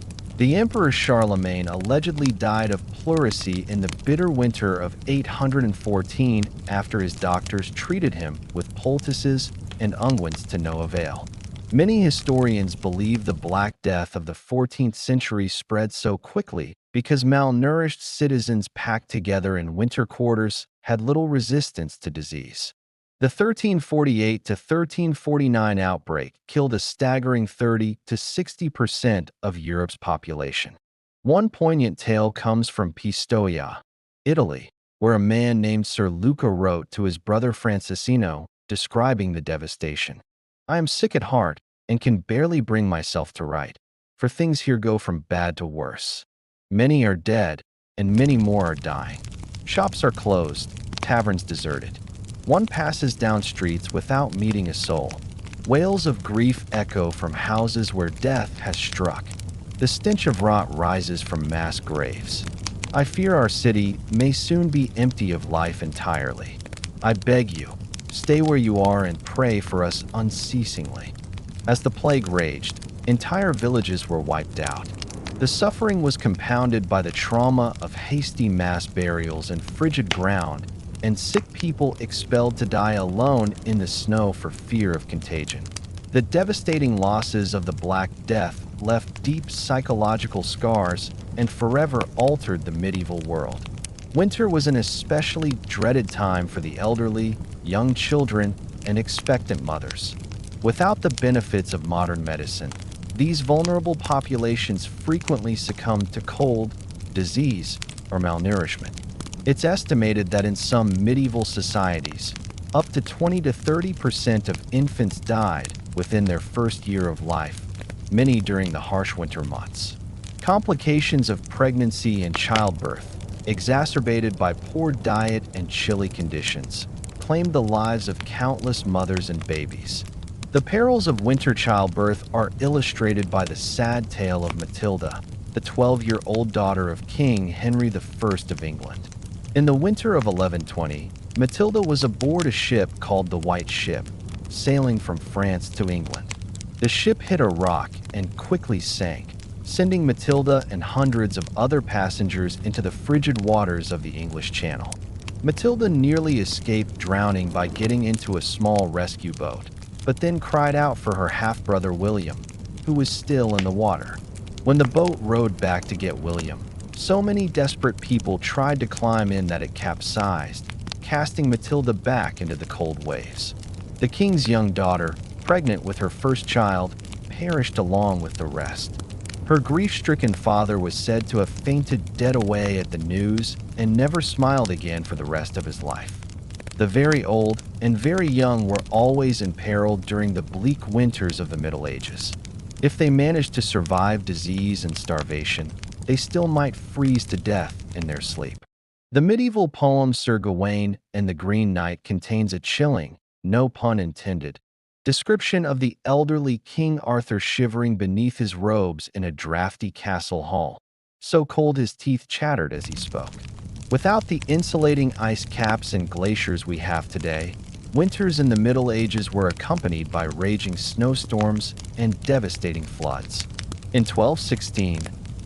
The Emperor Charlemagne allegedly died of pleurisy in the bitter winter of 814 after his doctors treated him with poultices and unguents to no avail. Many historians believe the Black Death of the 14th century spread so quickly because malnourished citizens packed together in winter quarters had little resistance to disease. The 1348 to 1349 outbreak killed a staggering 30 to 60% of Europe's population. One poignant tale comes from Pistoia, Italy, where a man named Sir Luca wrote to his brother Franciscino describing the devastation. "I am sick at heart and can barely bring myself to write, for things here go from bad to worse. Many are dead, and many more are dying. Shops are closed, taverns deserted. One passes down streets without meeting a soul. Wails of grief echo from houses where death has struck. The stench of rot rises from mass graves. I fear our city may soon be empty of life entirely. I beg you, stay where you are and pray for us unceasingly." As the plague raged, entire villages were wiped out. The suffering was compounded by the trauma of hasty mass burials in frigid ground and sick people expelled to die alone in the snow for fear of contagion. The devastating losses of the Black Death left deep psychological scars and forever altered the medieval world. Winter was an especially dreaded time for the elderly, young children, and expectant mothers. Without the benefits of modern medicine, these vulnerable populations frequently succumbed to cold, disease, or malnourishment. It's estimated that in some medieval societies, up to 20 to 30% of infants died within their first year of life, many during the harsh winter months. Complications of pregnancy and childbirth, exacerbated by poor diet and chilly conditions, claimed the lives of countless mothers and babies. The perils of winter childbirth are illustrated by the sad tale of Matilda, the 12-year-old daughter of King Henry I of England. In the winter of 1120, Matilda was aboard a ship called the White Ship, sailing from France to England. The ship hit a rock and quickly sank, sending Matilda and hundreds of other passengers into the frigid waters of the English Channel. Matilda nearly escaped drowning by getting into a small rescue boat, but then cried out for her half-brother William, who was still in the water. When the boat rowed back to get William, so many desperate people tried to climb in that it capsized, casting Matilda back into the cold waves. The king's young daughter, pregnant with her first child, perished along with the rest. Her grief-stricken father was said to have fainted dead away at the news and never smiled again for the rest of his life. The very old and very young were always imperiled during the bleak winters of the Middle Ages. If they managed to survive disease and starvation, they still might freeze to death in their sleep. The medieval poem Sir Gawain and the Green Knight contains a chilling, no pun intended, description of the elderly King Arthur shivering beneath his robes in a drafty castle hall, so cold his teeth chattered as he spoke. Without the insulating ice caps and glaciers we have today, winters in the Middle Ages were accompanied by raging snowstorms and devastating floods. In 1216,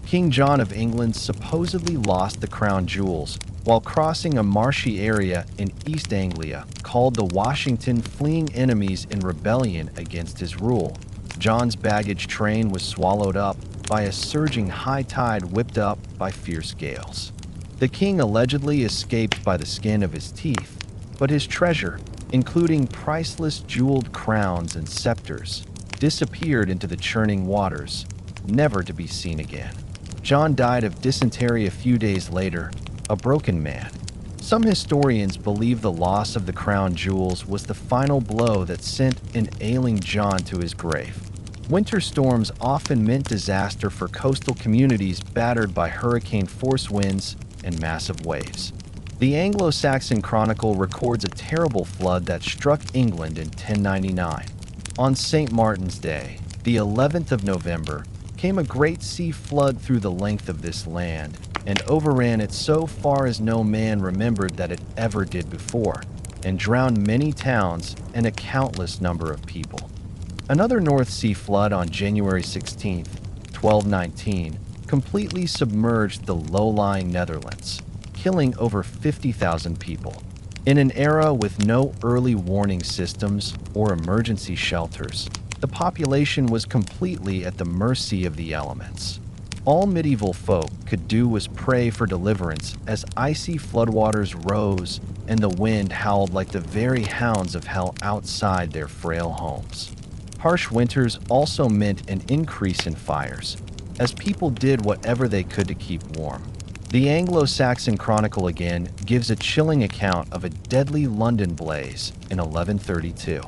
King John of England supposedly lost the crown jewels while crossing a marshy area in East Anglia called the Washington, fleeing enemies in rebellion against his rule. John's baggage train was swallowed up by a surging high tide whipped up by fierce gales. The king allegedly escaped by the skin of his teeth, but his treasure, including priceless jeweled crowns and scepters, disappeared into the churning waters, never to be seen again. John died of dysentery a few days later, a broken man. Some historians believe the loss of the crown jewels was the final blow that sent an ailing John to his grave. Winter storms often meant disaster for coastal communities battered by hurricane-force winds and massive waves. The Anglo-Saxon Chronicle records a terrible flood that struck England in 1099. On St. Martin's Day, the 11th of November, came a great sea flood through the length of this land, and overran it so far as no man remembered that it ever did before, and drowned many towns and a countless number of people. Another North Sea flood on January 16, 1219, completely submerged the low-lying Netherlands, killing over 50,000 people. In an era with no early warning systems or emergency shelters, the population was completely at the mercy of the elements. All medieval folk could do was pray for deliverance as icy floodwaters rose and the wind howled like the very hounds of hell outside their frail homes. Harsh winters also meant an increase in fires, as people did whatever they could to keep warm. The Anglo-Saxon Chronicle again gives a chilling account of a deadly London blaze in 1132.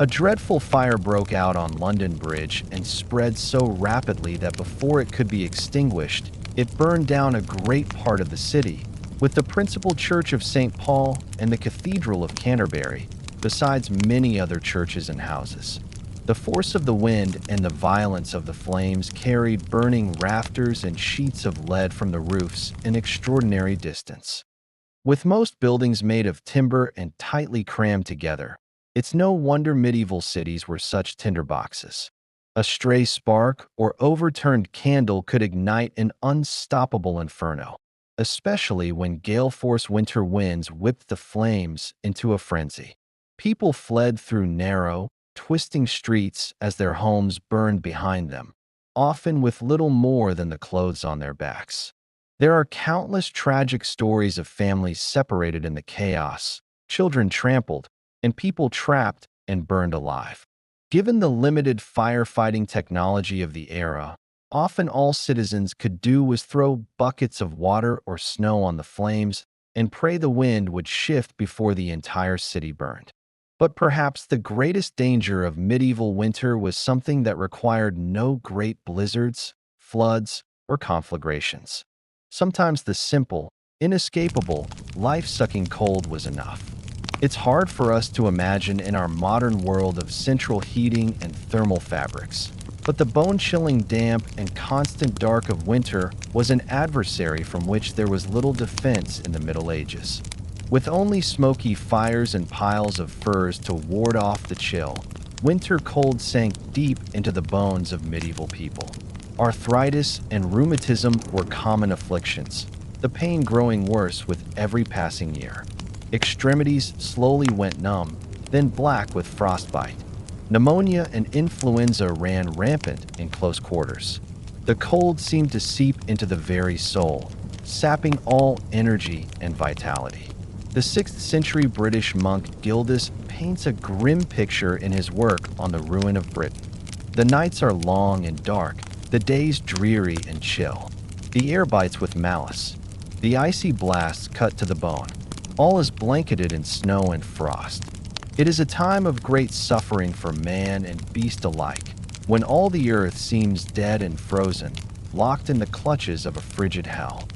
A dreadful fire broke out on London Bridge and spread so rapidly that before it could be extinguished, it burned down a great part of the city, with the principal church of St. Paul and the Cathedral of Canterbury, besides many other churches and houses. The force of the wind and the violence of the flames carried burning rafters and sheets of lead from the roofs an extraordinary distance. With most buildings made of timber and tightly crammed together, it's no wonder medieval cities were such tinderboxes. A stray spark or overturned candle could ignite an unstoppable inferno, especially when gale-force winter winds whipped the flames into a frenzy. People fled through narrow, twisting streets as their homes burned behind them, often with little more than the clothes on their backs. There are countless tragic stories of families separated in the chaos, children trampled, and people trapped and burned alive. Given the limited firefighting technology of the era, often all citizens could do was throw buckets of water or snow on the flames and pray the wind would shift before the entire city burned. But perhaps the greatest danger of medieval winter was something that required no great blizzards, floods, or conflagrations. Sometimes the simple, inescapable, life-sucking cold was enough. It's hard for us to imagine in our modern world of central heating and thermal fabrics, but the bone-chilling damp and constant dark of winter was an adversary from which there was little defense in the Middle Ages. With only smoky fires and piles of furs to ward off the chill, winter cold sank deep into the bones of medieval people. Arthritis and rheumatism were common afflictions, the pain growing worse with every passing year. Extremities slowly went numb, then black with frostbite. Pneumonia and influenza ran rampant in close quarters. The cold seemed to seep into the very soul, sapping all energy and vitality. The 6th century British monk Gildas paints a grim picture in his work on the ruin of Britain. The nights are long and dark, the days dreary and chill. The air bites with malice. The icy blasts cut to the bone. All is blanketed in snow and frost. It is a time of great suffering for man and beast alike, when all the earth seems dead and frozen, locked in the clutches of a frigid hell.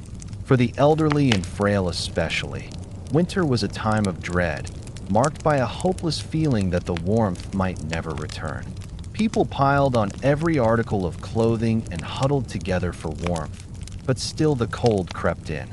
For the elderly and frail especially, winter was a time of dread, marked by a hopeless feeling that the warmth might never return. People piled on every article of clothing and huddled together for warmth, but still the cold crept in.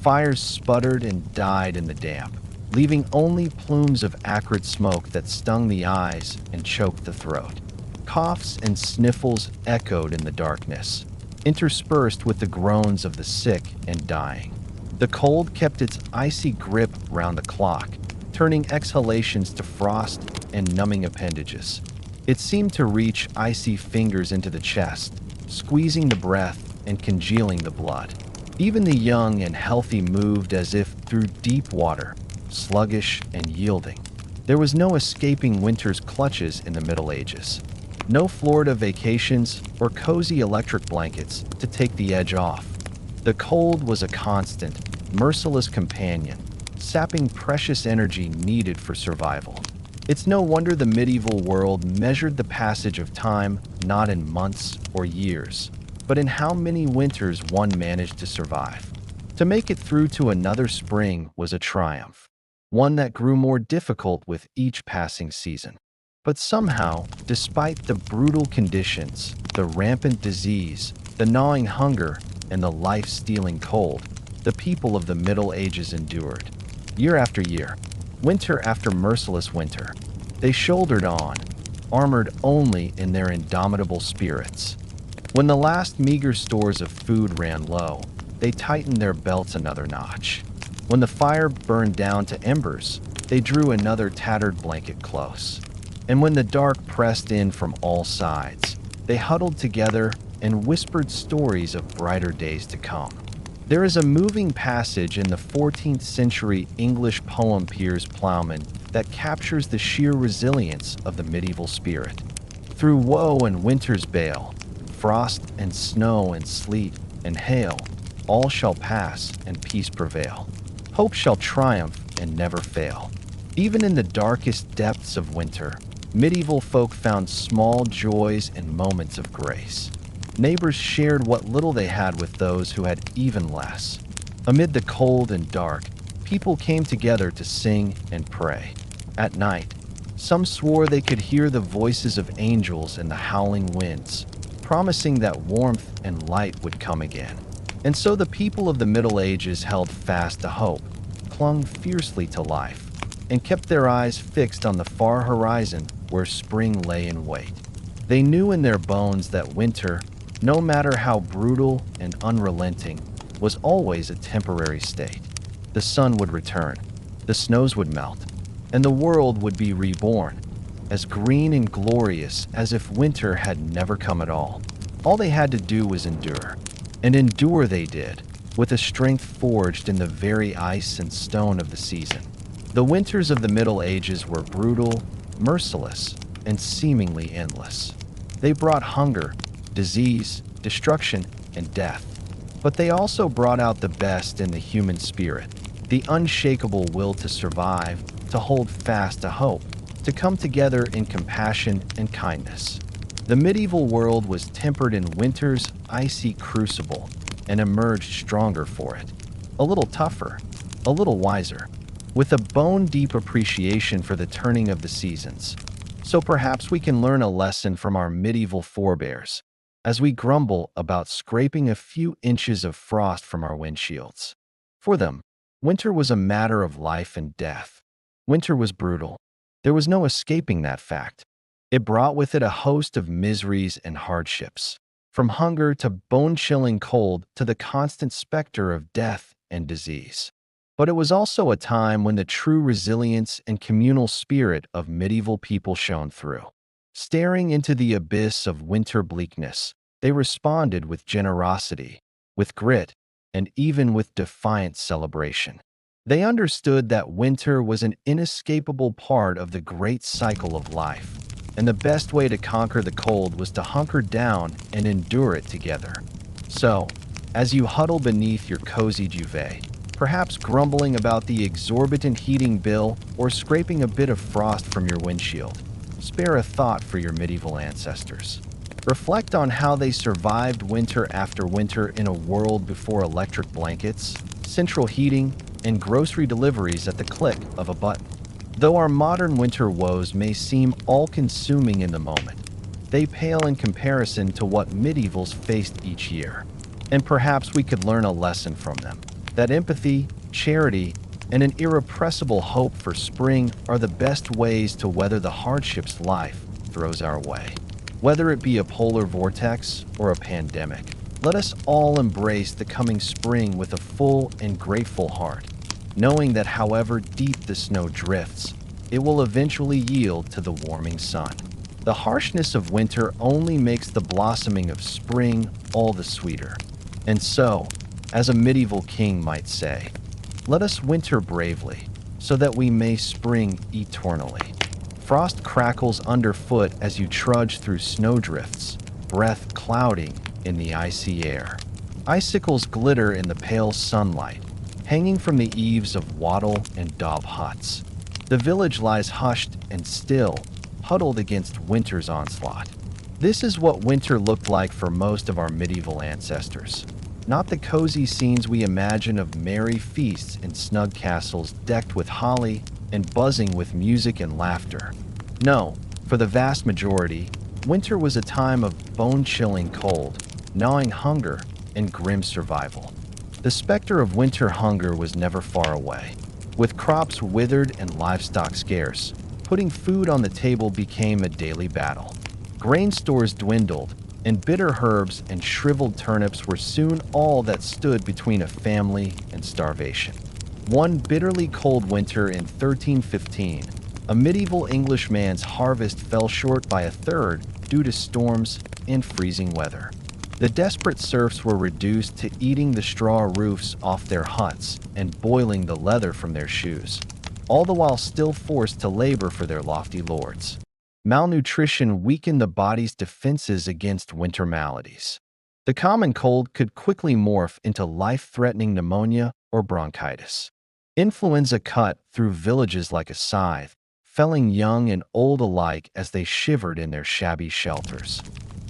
Fires sputtered and died in the damp, leaving only plumes of acrid smoke that stung the eyes and choked the throat. Coughs and sniffles echoed in the darkness, interspersed with the groans of the sick and dying. The cold kept its icy grip round the clock, turning exhalations to frost and numbing appendages. It seemed to reach icy fingers into the chest, squeezing the breath and congealing the blood. Even the young and healthy moved as if through deep water, sluggish and yielding. There was no escaping winter's clutches in the Middle Ages. No Florida vacations or cozy electric blankets to take the edge off. The cold was a constant, merciless companion, sapping precious energy needed for survival. It's no wonder the medieval world measured the passage of time not in months or years, but in how many winters one managed to survive. To make it through to another spring was a triumph, one that grew more difficult with each passing season. But somehow, despite the brutal conditions, the rampant disease, the gnawing hunger, and the life-stealing cold, the people of the Middle Ages endured. Year after year, winter after merciless winter, they shouldered on, armored only in their indomitable spirits. When the last meager stores of food ran low, they tightened their belts another notch. When the fire burned down to embers, they drew another tattered blanket close. And when the dark pressed in from all sides, they huddled together and whispered stories of brighter days to come. There is a moving passage in the 14th century English poem Piers Plowman that captures the sheer resilience of the medieval spirit. Through woe and winter's bale, frost and snow and sleet and hail, all shall pass and peace prevail. Hope shall triumph and never fail. Even in the darkest depths of winter, medieval folk found small joys and moments of grace. Neighbors shared what little they had with those who had even less. Amid the cold and dark, people came together to sing and pray. At night, some swore they could hear the voices of angels in the howling winds, promising that warmth and light would come again. And so the people of the Middle Ages held fast to hope, clung fiercely to life, and kept their eyes fixed on the far horizon where spring lay in wait. They knew in their bones that winter, no matter how brutal and unrelenting, was always a temporary state. The sun would return, the snows would melt, and the world would be reborn, as green and glorious as if winter had never come at all. All they had to do was endure. And endure they did, with a strength forged in the very ice and stone of the season. The winters of the Middle Ages were brutal, merciless, and seemingly endless. They brought hunger, disease, destruction, and death. But they also brought out the best in the human spirit, the unshakable will to survive, to hold fast to hope, to come together in compassion and kindness. The medieval world was tempered in winter's icy crucible and emerged stronger for it. A little tougher, a little wiser, with a bone-deep appreciation for the turning of the seasons. So perhaps we can learn a lesson from our medieval forebears as we grumble about scraping a few inches of frost from our windshields. For them, winter was a matter of life and death. Winter was brutal. There was no escaping that fact. It brought with it a host of miseries and hardships, from hunger to bone-chilling cold to the constant specter of death and disease. But it was also a time when the true resilience and communal spirit of medieval people shone through. Staring into the abyss of winter bleakness, they responded with generosity, with grit, and even with defiant celebration. They understood that winter was an inescapable part of the great cycle of life, and the best way to conquer the cold was to hunker down and endure it together. So, as you huddle beneath your cozy duvet, perhaps grumbling about the exorbitant heating bill or scraping a bit of frost from your windshield, spare a thought for your medieval ancestors. Reflect on how they survived winter after winter in a world before electric blankets, central heating, and grocery deliveries at the click of a button. Though our modern winter woes may seem all-consuming in the moment, they pale in comparison to what medievals faced each year. And perhaps we could learn a lesson from them, that empathy, charity, and an irrepressible hope for spring are the best ways to weather the hardships life throws our way. Whether it be a polar vortex or a pandemic, let us all embrace the coming spring with a full and grateful heart, knowing that however deep the snow drifts, it will eventually yield to the warming sun. The harshness of winter only makes the blossoming of spring all the sweeter. And so, as a medieval king might say, let us winter bravely, so that we may spring eternally. Frost crackles underfoot as you trudge through snowdrifts, breath clouding in the icy air. Icicles glitter in the pale sunlight, hanging from the eaves of wattle and daub huts. The village lies hushed and still, huddled against winter's onslaught. This is what winter looked like for most of our medieval ancestors. Not the cozy scenes we imagine of merry feasts in snug castles decked with holly and buzzing with music and laughter. No, for the vast majority, winter was a time of bone-chilling cold, gnawing hunger, and grim survival. The specter of winter hunger was never far away. With crops withered and livestock scarce, putting food on the table became a daily battle. Grain stores dwindled, and bitter herbs and shriveled turnips were soon all that stood between a family and starvation. One bitterly cold winter in 1315, a medieval Englishman's harvest fell short by a third due to storms and freezing weather. The desperate serfs were reduced to eating the straw roofs off their huts and boiling the leather from their shoes, all the while still forced to labor for their lofty lords. Malnutrition weakened the body's defenses against winter maladies. The common cold could quickly morph into life-threatening pneumonia or bronchitis. Influenza cut through villages like a scythe, felling young and old alike as they shivered in their shabby shelters.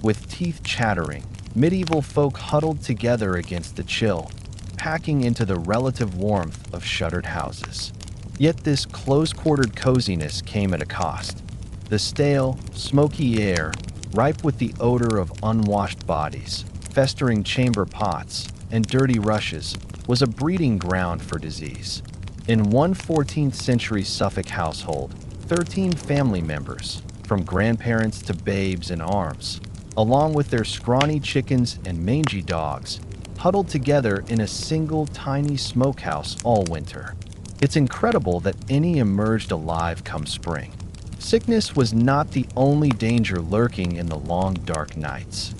With teeth chattering, medieval folk huddled together against the chill, packing into the relative warmth of shuttered houses. Yet this close-quartered coziness came at a cost. The stale, smoky air, ripe with the odor of unwashed bodies, festering chamber pots, and dirty rushes, was a breeding ground for disease. In one 14th century Suffolk household, 13 family members, from grandparents to babes in arms, along with their scrawny chickens and mangy dogs, huddled together in a single tiny smokehouse all winter. It's incredible that any emerged alive come spring. Sickness was not the only danger lurking in the long, dark nights.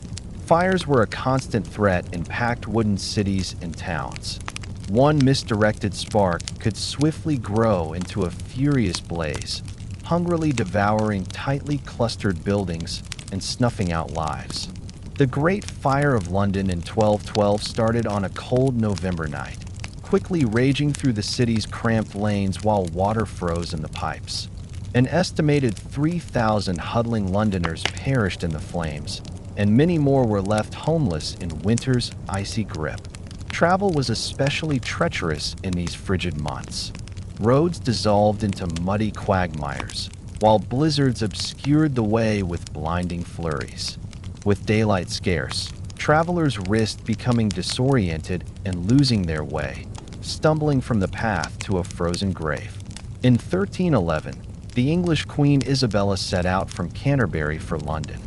Fires were a constant threat in packed wooden cities and towns. One misdirected spark could swiftly grow into a furious blaze, hungrily devouring tightly clustered buildings and snuffing out lives. The Great Fire of London in 1212 started on a cold November night, quickly raging through the city's cramped lanes while water froze in the pipes. An estimated 3,000 huddling Londoners perished in the flames, and many more were left homeless in winter's icy grip. Travel was especially treacherous in these frigid months. Roads dissolved into muddy quagmires, while blizzards obscured the way with blinding flurries. With daylight scarce, travelers risked becoming disoriented and losing their way, stumbling from the path to a frozen grave. In 1311, the English Queen Isabella set out from Canterbury for London.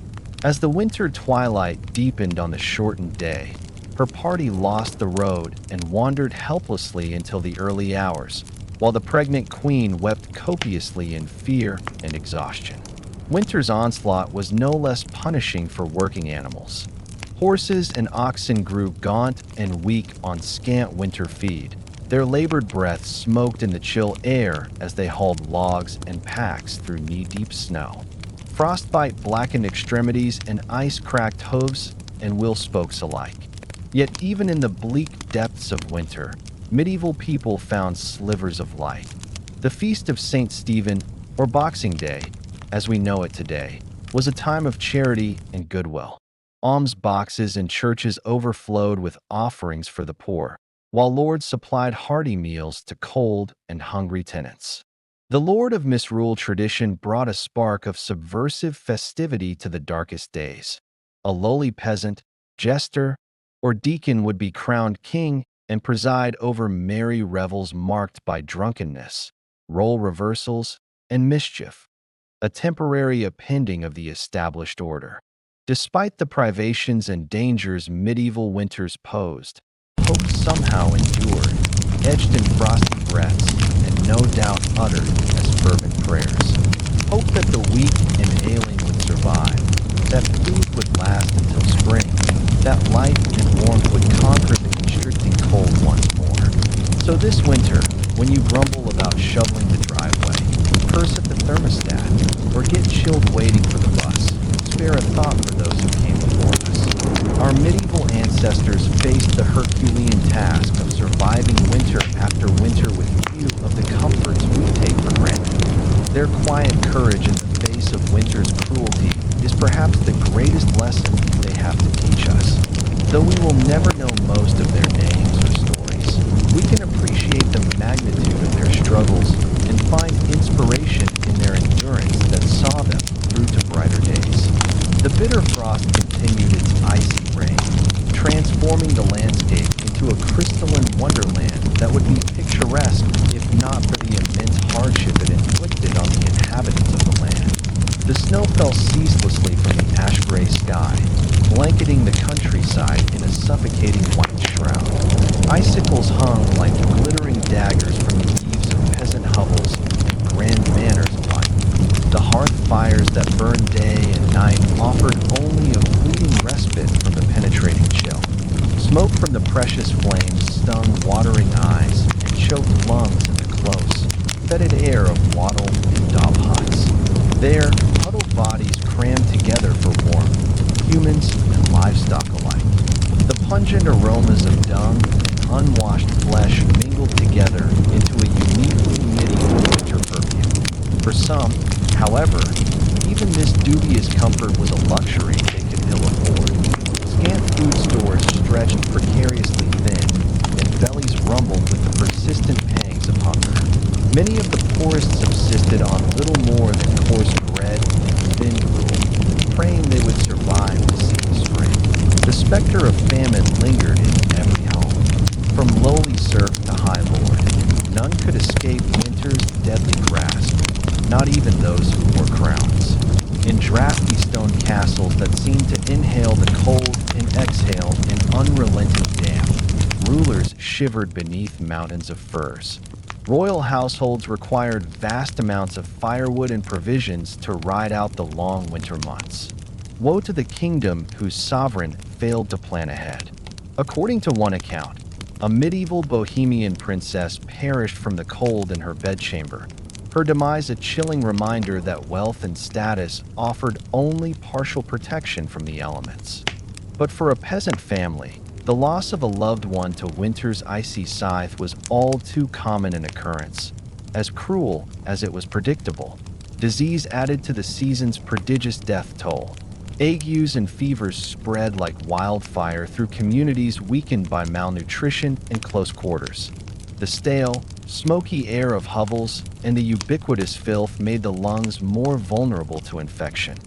As the winter twilight deepened on the shortened day, her party lost the road and wandered helplessly until the early hours, while the pregnant queen wept copiously in fear and exhaustion. Winter's onslaught was no less punishing for working animals. Horses and oxen grew gaunt and weak on scant winter feed. Their labored breath smoked in the chill air as they hauled logs and packs through knee-deep snow. Frostbite blackened extremities and ice cracked hooves and wheel spokes alike. Yet even in the bleak depths of winter, medieval people found slivers of light. The Feast of St. Stephen, or Boxing Day, as we know it today, was a time of charity and goodwill. Alms boxes and churches overflowed with offerings for the poor, while lords supplied hearty meals to cold and hungry tenants. The Lord of Misrule tradition brought a spark of subversive festivity to the darkest days. A lowly peasant, jester, or deacon would be crowned king and preside over merry revels marked by drunkenness, role reversals, and mischief, a temporary appending of the established order. Despite the privations and dangers medieval winters posed, hope somehow endured, etched in frosty breaths, and no doubt uttered as fervent prayers. Hope that the weak and ailing would survive, that food would last until spring, that life and warmth would conquer the constricting cold once more. So this winter, when you grumble about shoveling the driveway, curse at the thermostat, or get chilled waiting for the bus, spare a thought for those who came before us. Our medieval ancestors faced the Herculean task of surviving winter after winter with few of the comforts we take for granted. Their quiet courage in the face of winter's cruelty is perhaps the greatest lesson they have to teach us. Though we will never know most of their names or stories, we can appreciate the magnitude of their struggles and find inspiration in their endurance that saw them through to brighter days. The bitter frost continued its icy reign, transforming the landscape into a crystalline wonderland that would be picturesque if not for the immense hardship it inflicted on the inhabitants of the land. The snow fell ceaselessly from the ash-gray sky, fireside in a suffocating white shroud. Icicles hung like glittering daggers from the eaves of peasant hovels and grand manors alike. The hearth fires that burned day and night offered only a fleeting respite from the penetrating chill. Smoke from the precious flames stung watering eyes and choked lungs into close, fetid air of wattle and daub huts. There, huddled bodies crammed together for warmth, humans and livestock alike. The pungent aromas of dung and unwashed flesh mingled together into a uniquely medieval winter perfume. For some, however, even this dubious comfort was a luxury they could ill afford. Scant food stores stretched precariously thin, and bellies rumbled with the persistent pangs of hunger. Many of the poorest subsisted on little more than coarse bread and thin gruel, praying they would survive to see the spring. The specter of famine lingered in every home. From lowly serf to high lord, none could escape winter's deadly grasp, not even those who wore crowns. In drafty stone castles that seemed to inhale the cold and exhale an unrelenting damp, rulers shivered beneath mountains of furs. Royal households required vast amounts of firewood and provisions to ride out the long winter months. Woe to the kingdom whose sovereign failed to plan ahead. According to one account, a medieval Bohemian princess perished from the cold in her bedchamber, her demise a chilling reminder that wealth and status offered only partial protection from the elements. But for a peasant family, the loss of a loved one to winter's icy scythe was all too common an occurrence, as cruel as it was predictable. Disease added to the season's prodigious death toll. Agues and fevers spread like wildfire through communities weakened by malnutrition and close quarters. The stale, smoky air of hovels and the ubiquitous filth made the lungs more vulnerable to infection.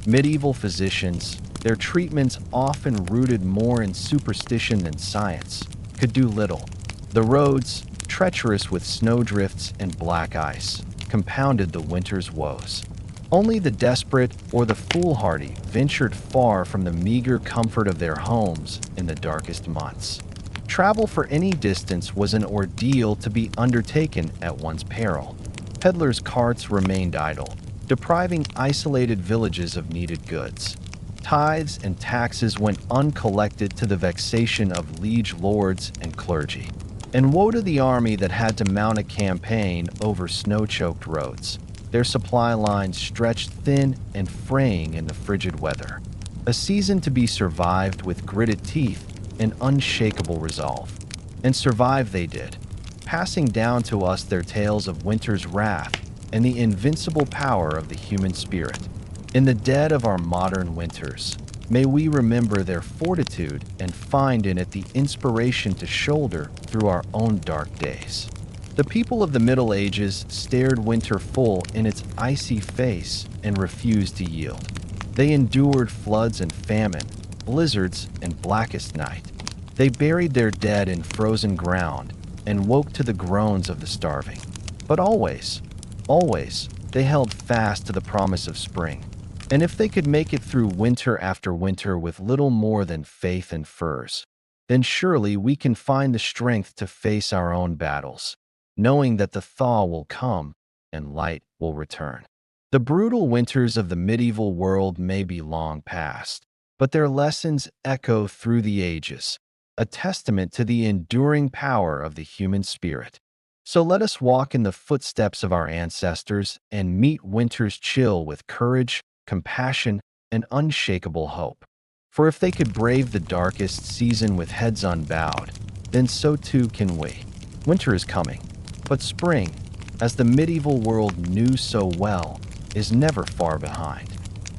Medieval physicians, their treatments often rooted more in superstition than science, could do little. The roads, treacherous with snowdrifts and black ice, compounded the winter's woes. Only the desperate or the foolhardy ventured far from the meager comfort of their homes in the darkest months. Travel for any distance was an ordeal to be undertaken at one's peril. Peddlers' carts remained idle, depriving isolated villages of needed goods. Tithes and taxes went uncollected to the vexation of liege lords and clergy. And woe to the army that had to mount a campaign over snow-choked roads, their supply lines stretched thin and fraying in the frigid weather. A season to be survived with gritted teeth and unshakable resolve. And survive they did, passing down to us their tales of winter's wrath and the invincible power of the human spirit. In the dead of our modern winters, may we remember their fortitude and find in it the inspiration to shoulder through our own dark days. The people of the Middle Ages stared winter full in its icy face and refused to yield. They endured floods and famine, blizzards and blackest night. They buried their dead in frozen ground and woke to the groans of the starving. But always, they held fast to the promise of spring. And if they could make it through winter after winter with little more than faith and furs, then surely we can find the strength to face our own battles, knowing that the thaw will come and light will return. The brutal winters of the medieval world may be long past, but their lessons echo through the ages, a testament to the enduring power of the human spirit. So let us walk in the footsteps of our ancestors and meet winter's chill with courage, compassion, and unshakable hope. For if they could brave the darkest season with heads unbowed, then so too can we. Winter is coming, but spring, as the medieval world knew so well, is never far behind.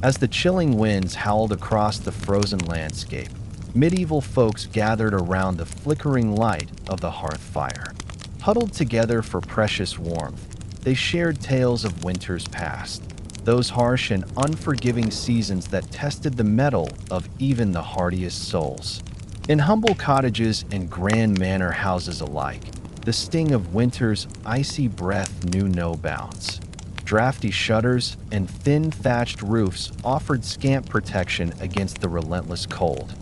As the chilling winds howled across the frozen landscape, medieval folks gathered around the flickering light of the hearth fire. Huddled together for precious warmth, they shared tales of winters past, those harsh and unforgiving seasons that tested the mettle of even the hardiest souls. In humble cottages and grand manor houses alike, the sting of winter's icy breath knew no bounds. Drafty shutters and thin thatched roofs offered scant protection against the relentless cold.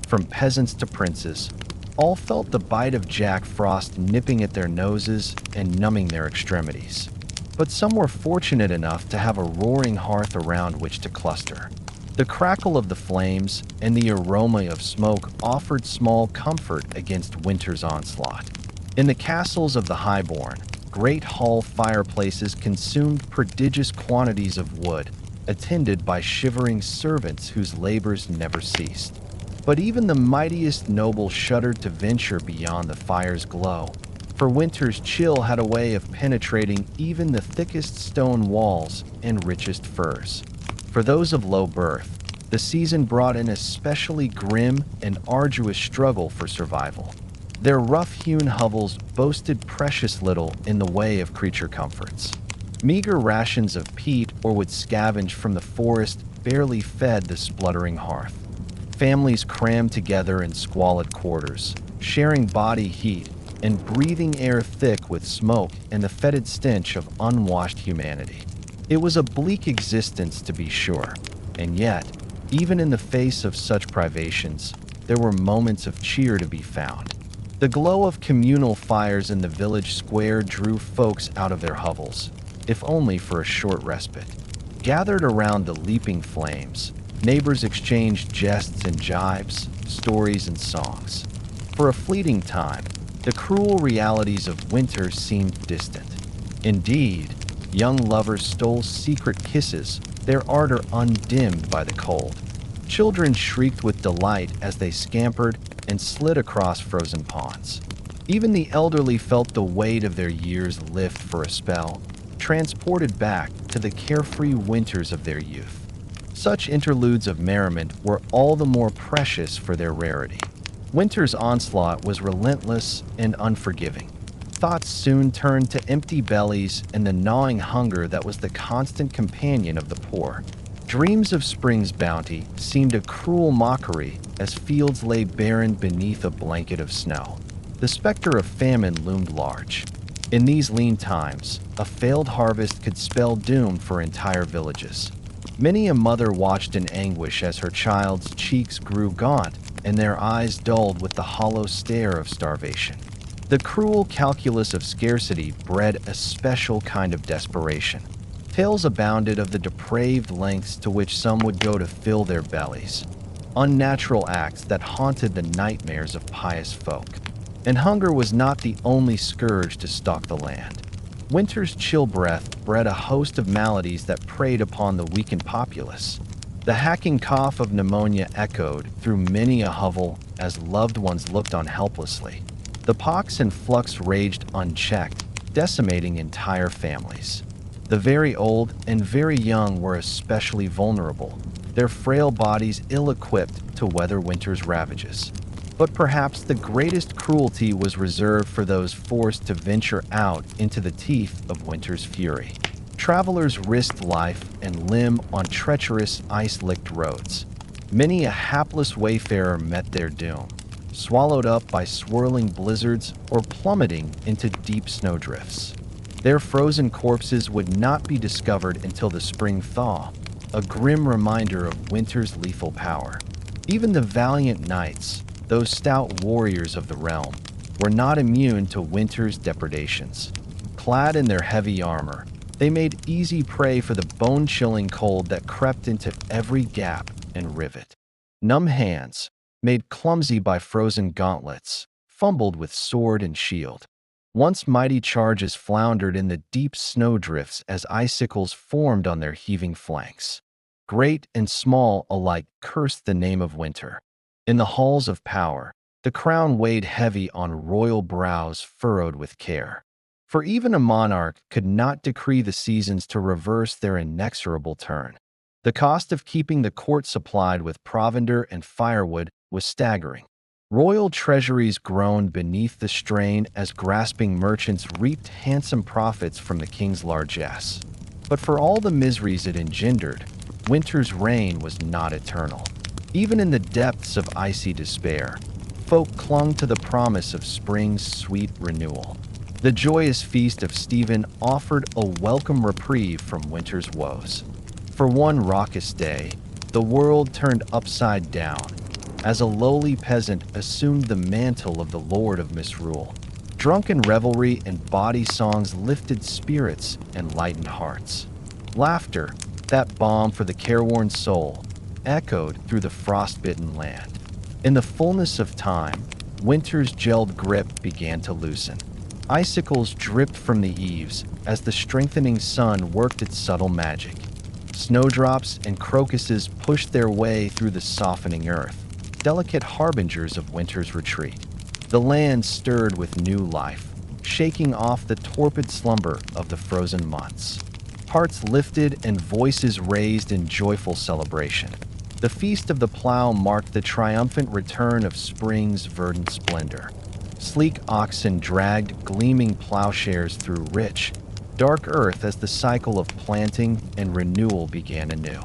from peasants to princes, all felt the bite of Jack Frost nipping at their noses and numbing their extremities. But some were fortunate enough to have a roaring hearth around which to cluster. The crackle of the flames and the aroma of smoke offered small comfort against winter's onslaught. In the castles of the highborn, great hall fireplaces consumed prodigious quantities of wood, attended by shivering servants whose labors never ceased. But even the mightiest noble shuddered to venture beyond the fire's glow, for winter's chill had a way of penetrating even the thickest stone walls and richest furs. For those of low birth, the season brought an especially grim and arduous struggle for survival. Their rough-hewn hovels boasted precious little in the way of creature comforts. Meager rations of peat or wood scavenged from the forest barely fed the spluttering hearth. Families crammed together in squalid quarters, sharing body heat and breathing air thick with smoke and the fetid stench of unwashed humanity. It was a bleak existence, to be sure, and yet, even in the face of such privations, there were moments of cheer to be found. The glow of communal fires in the village square drew folks out of their hovels, if only for a short respite. Gathered around the leaping flames, neighbors exchanged jests and jibes, stories and songs. For a fleeting time, the cruel realities of winter seemed distant. Indeed, young lovers stole secret kisses, their ardor undimmed by the cold. Children shrieked with delight as they scampered and slid across frozen ponds. Even the elderly felt the weight of their years lift for a spell, transported back to the carefree winters of their youth. Such interludes of merriment were all the more precious for their rarity. Winter's onslaught was relentless and unforgiving. Thoughts soon turned to empty bellies and the gnawing hunger that was the constant companion of the poor. Dreams of spring's bounty seemed a cruel mockery as fields lay barren beneath a blanket of snow. The specter of famine loomed large. In these lean times, a failed harvest could spell doom for entire villages. Many a mother watched in anguish as her child's cheeks grew gaunt and their eyes dulled with the hollow stare of starvation. The cruel calculus of scarcity bred a special kind of desperation. Tales abounded of the depraved lengths to which some would go to fill their bellies, unnatural acts that haunted the nightmares of pious folk. And hunger was not the only scourge to stalk the land. Winter's chill breath bred a host of maladies that preyed upon the weakened populace. The hacking cough of pneumonia echoed through many a hovel as loved ones looked on helplessly. The pox and flux raged unchecked, decimating entire families. The very old and very young were especially vulnerable, their frail bodies ill-equipped to weather winter's ravages. But perhaps the greatest cruelty was reserved for those forced to venture out into the teeth of winter's fury. Travelers risked life and limb on treacherous, ice-licked roads. Many a hapless wayfarer met their doom, swallowed up by swirling blizzards or plummeting into deep snowdrifts. Their frozen corpses would not be discovered until the spring thaw, a grim reminder of winter's lethal power. Even the valiant knights, those stout warriors of the realm, were not immune to winter's depredations. Clad in their heavy armor, they made easy prey for the bone-chilling cold that crept into every gap and rivet. Numb hands, made clumsy by frozen gauntlets, fumbled with sword and shield. Once mighty charges floundered in the deep snowdrifts as icicles formed on their heaving flanks. Great and small alike cursed the name of winter. In the halls of power, the crown weighed heavy on royal brows furrowed with care. For even a monarch could not decree the seasons to reverse their inexorable turn. The cost of keeping the court supplied with provender and firewood was staggering. Royal treasuries groaned beneath the strain as grasping merchants reaped handsome profits from the king's largesse. But for all the miseries it engendered, winter's reign was not eternal. Even in the depths of icy despair, folk clung to the promise of spring's sweet renewal. The joyous feast of Stephen offered a welcome reprieve from winter's woes. For one raucous day, the world turned upside down, as a lowly peasant assumed the mantle of the lord of misrule. Drunken revelry and bawdy songs lifted spirits and lightened hearts. Laughter, that balm for the careworn soul, echoed through the frostbitten land. In the fullness of time, winter's gelled grip began to loosen. Icicles dripped from the eaves as the strengthening sun worked its subtle magic. Snowdrops and crocuses pushed their way through the softening earth, delicate harbingers of winter's retreat. The land stirred with new life, shaking off the torpid slumber of the frozen months. Hearts lifted and voices raised in joyful celebration. The Feast of the Plough marked the triumphant return of spring's verdant splendor. Sleek oxen dragged gleaming plowshares through rich, dark earth as the cycle of planting and renewal began anew.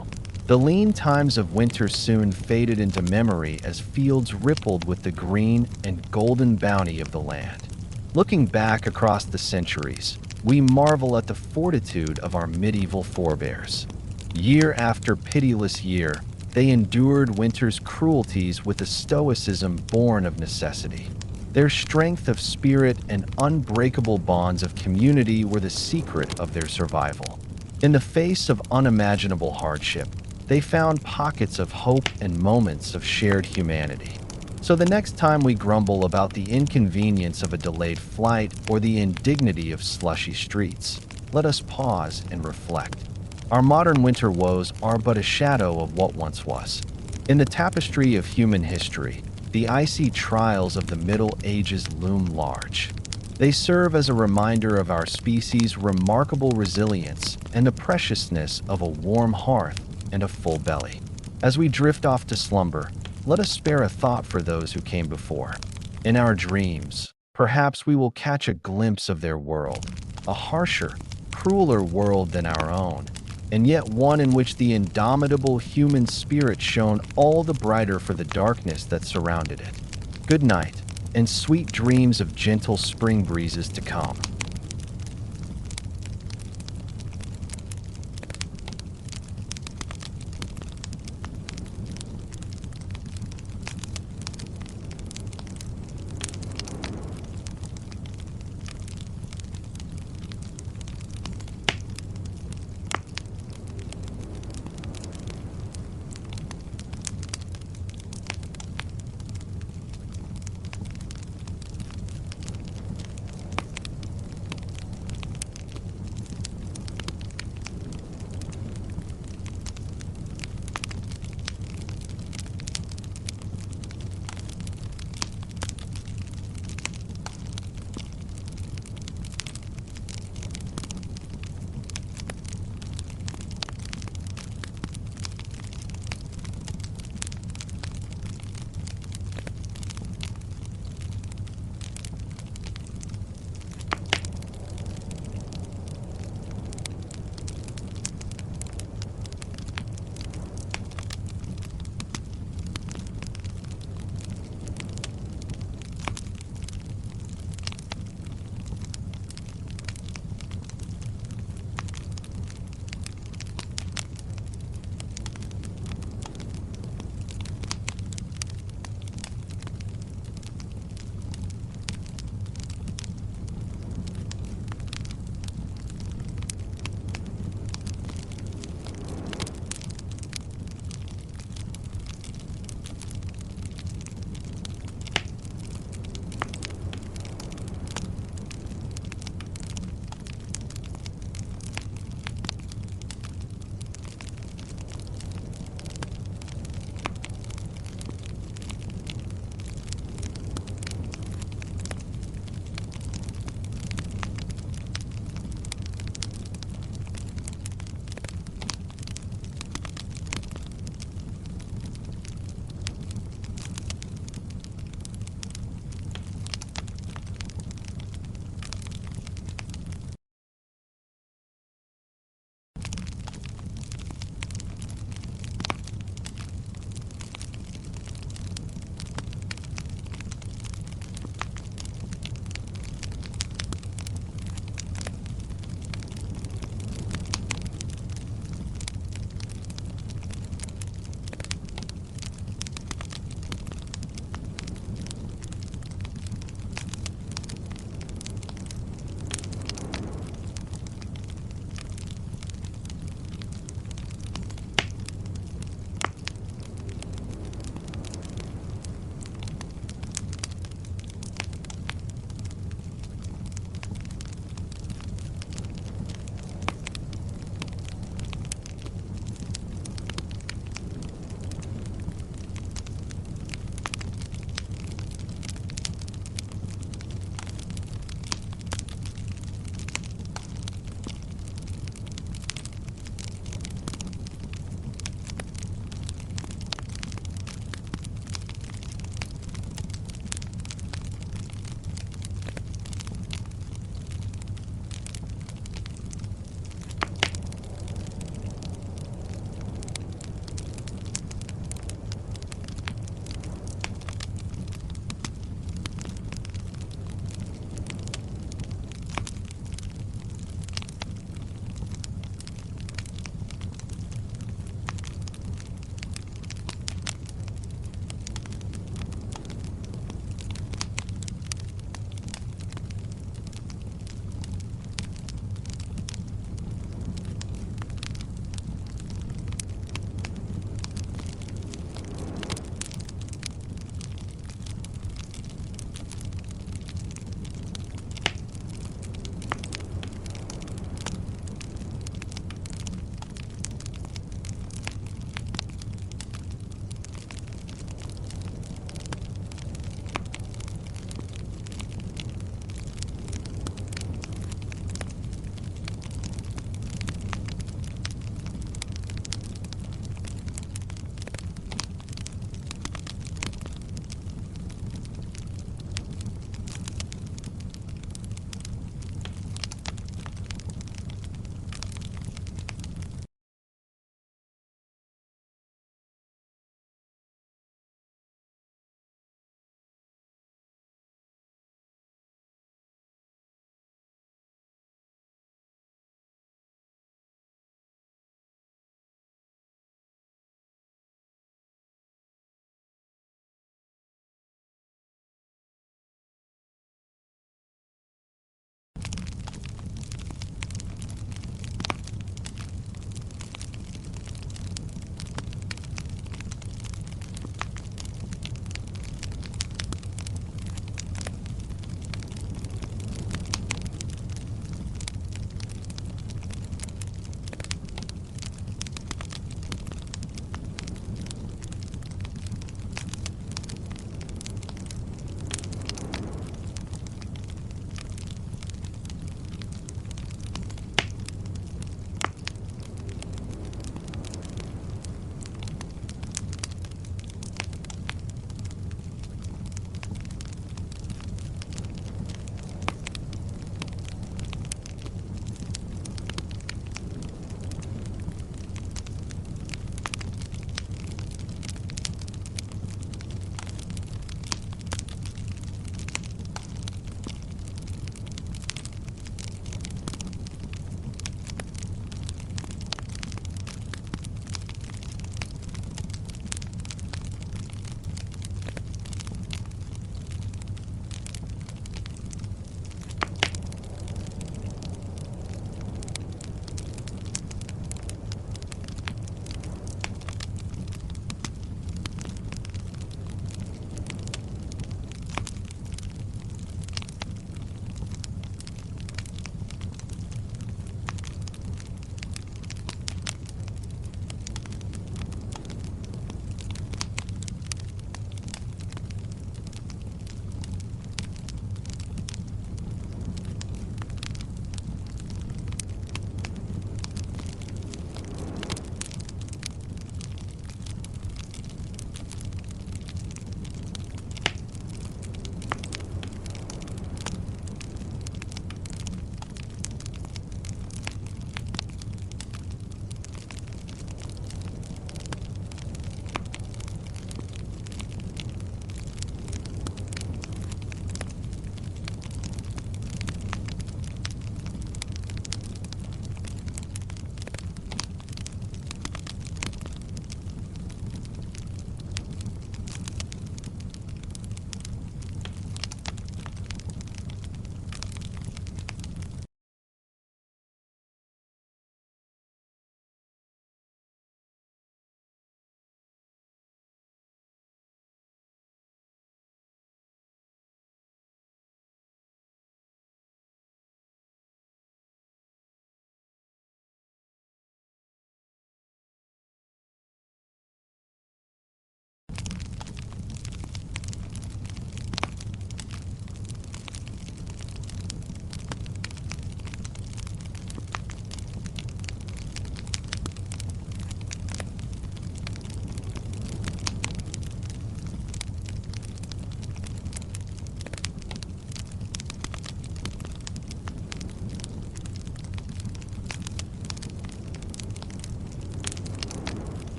The lean times of winter soon faded into memory as fields rippled with the green and golden bounty of the land. Looking back across the centuries, we marvel at the fortitude of our medieval forebears. Year after pitiless year, they endured winter's cruelties with a stoicism born of necessity. Their strength of spirit and unbreakable bonds of community were the secret of their survival. In the face of unimaginable hardship, they found pockets of hope and moments of shared humanity. So the next time we grumble about the inconvenience of a delayed flight or the indignity of slushy streets, let us pause and reflect. Our modern winter woes are but a shadow of what once was. In the tapestry of human history, the icy trials of the Middle Ages loom large. They serve as a reminder of our species' remarkable resilience and the preciousness of a warm hearth and a full belly. As we drift off to slumber, let us spare a thought for those who came before. In our dreams, perhaps we will catch a glimpse of their world, a harsher, crueler world than our own, and yet one in which the indomitable human spirit shone all the brighter for the darkness that surrounded it. Good night, and sweet dreams of gentle spring breezes to come.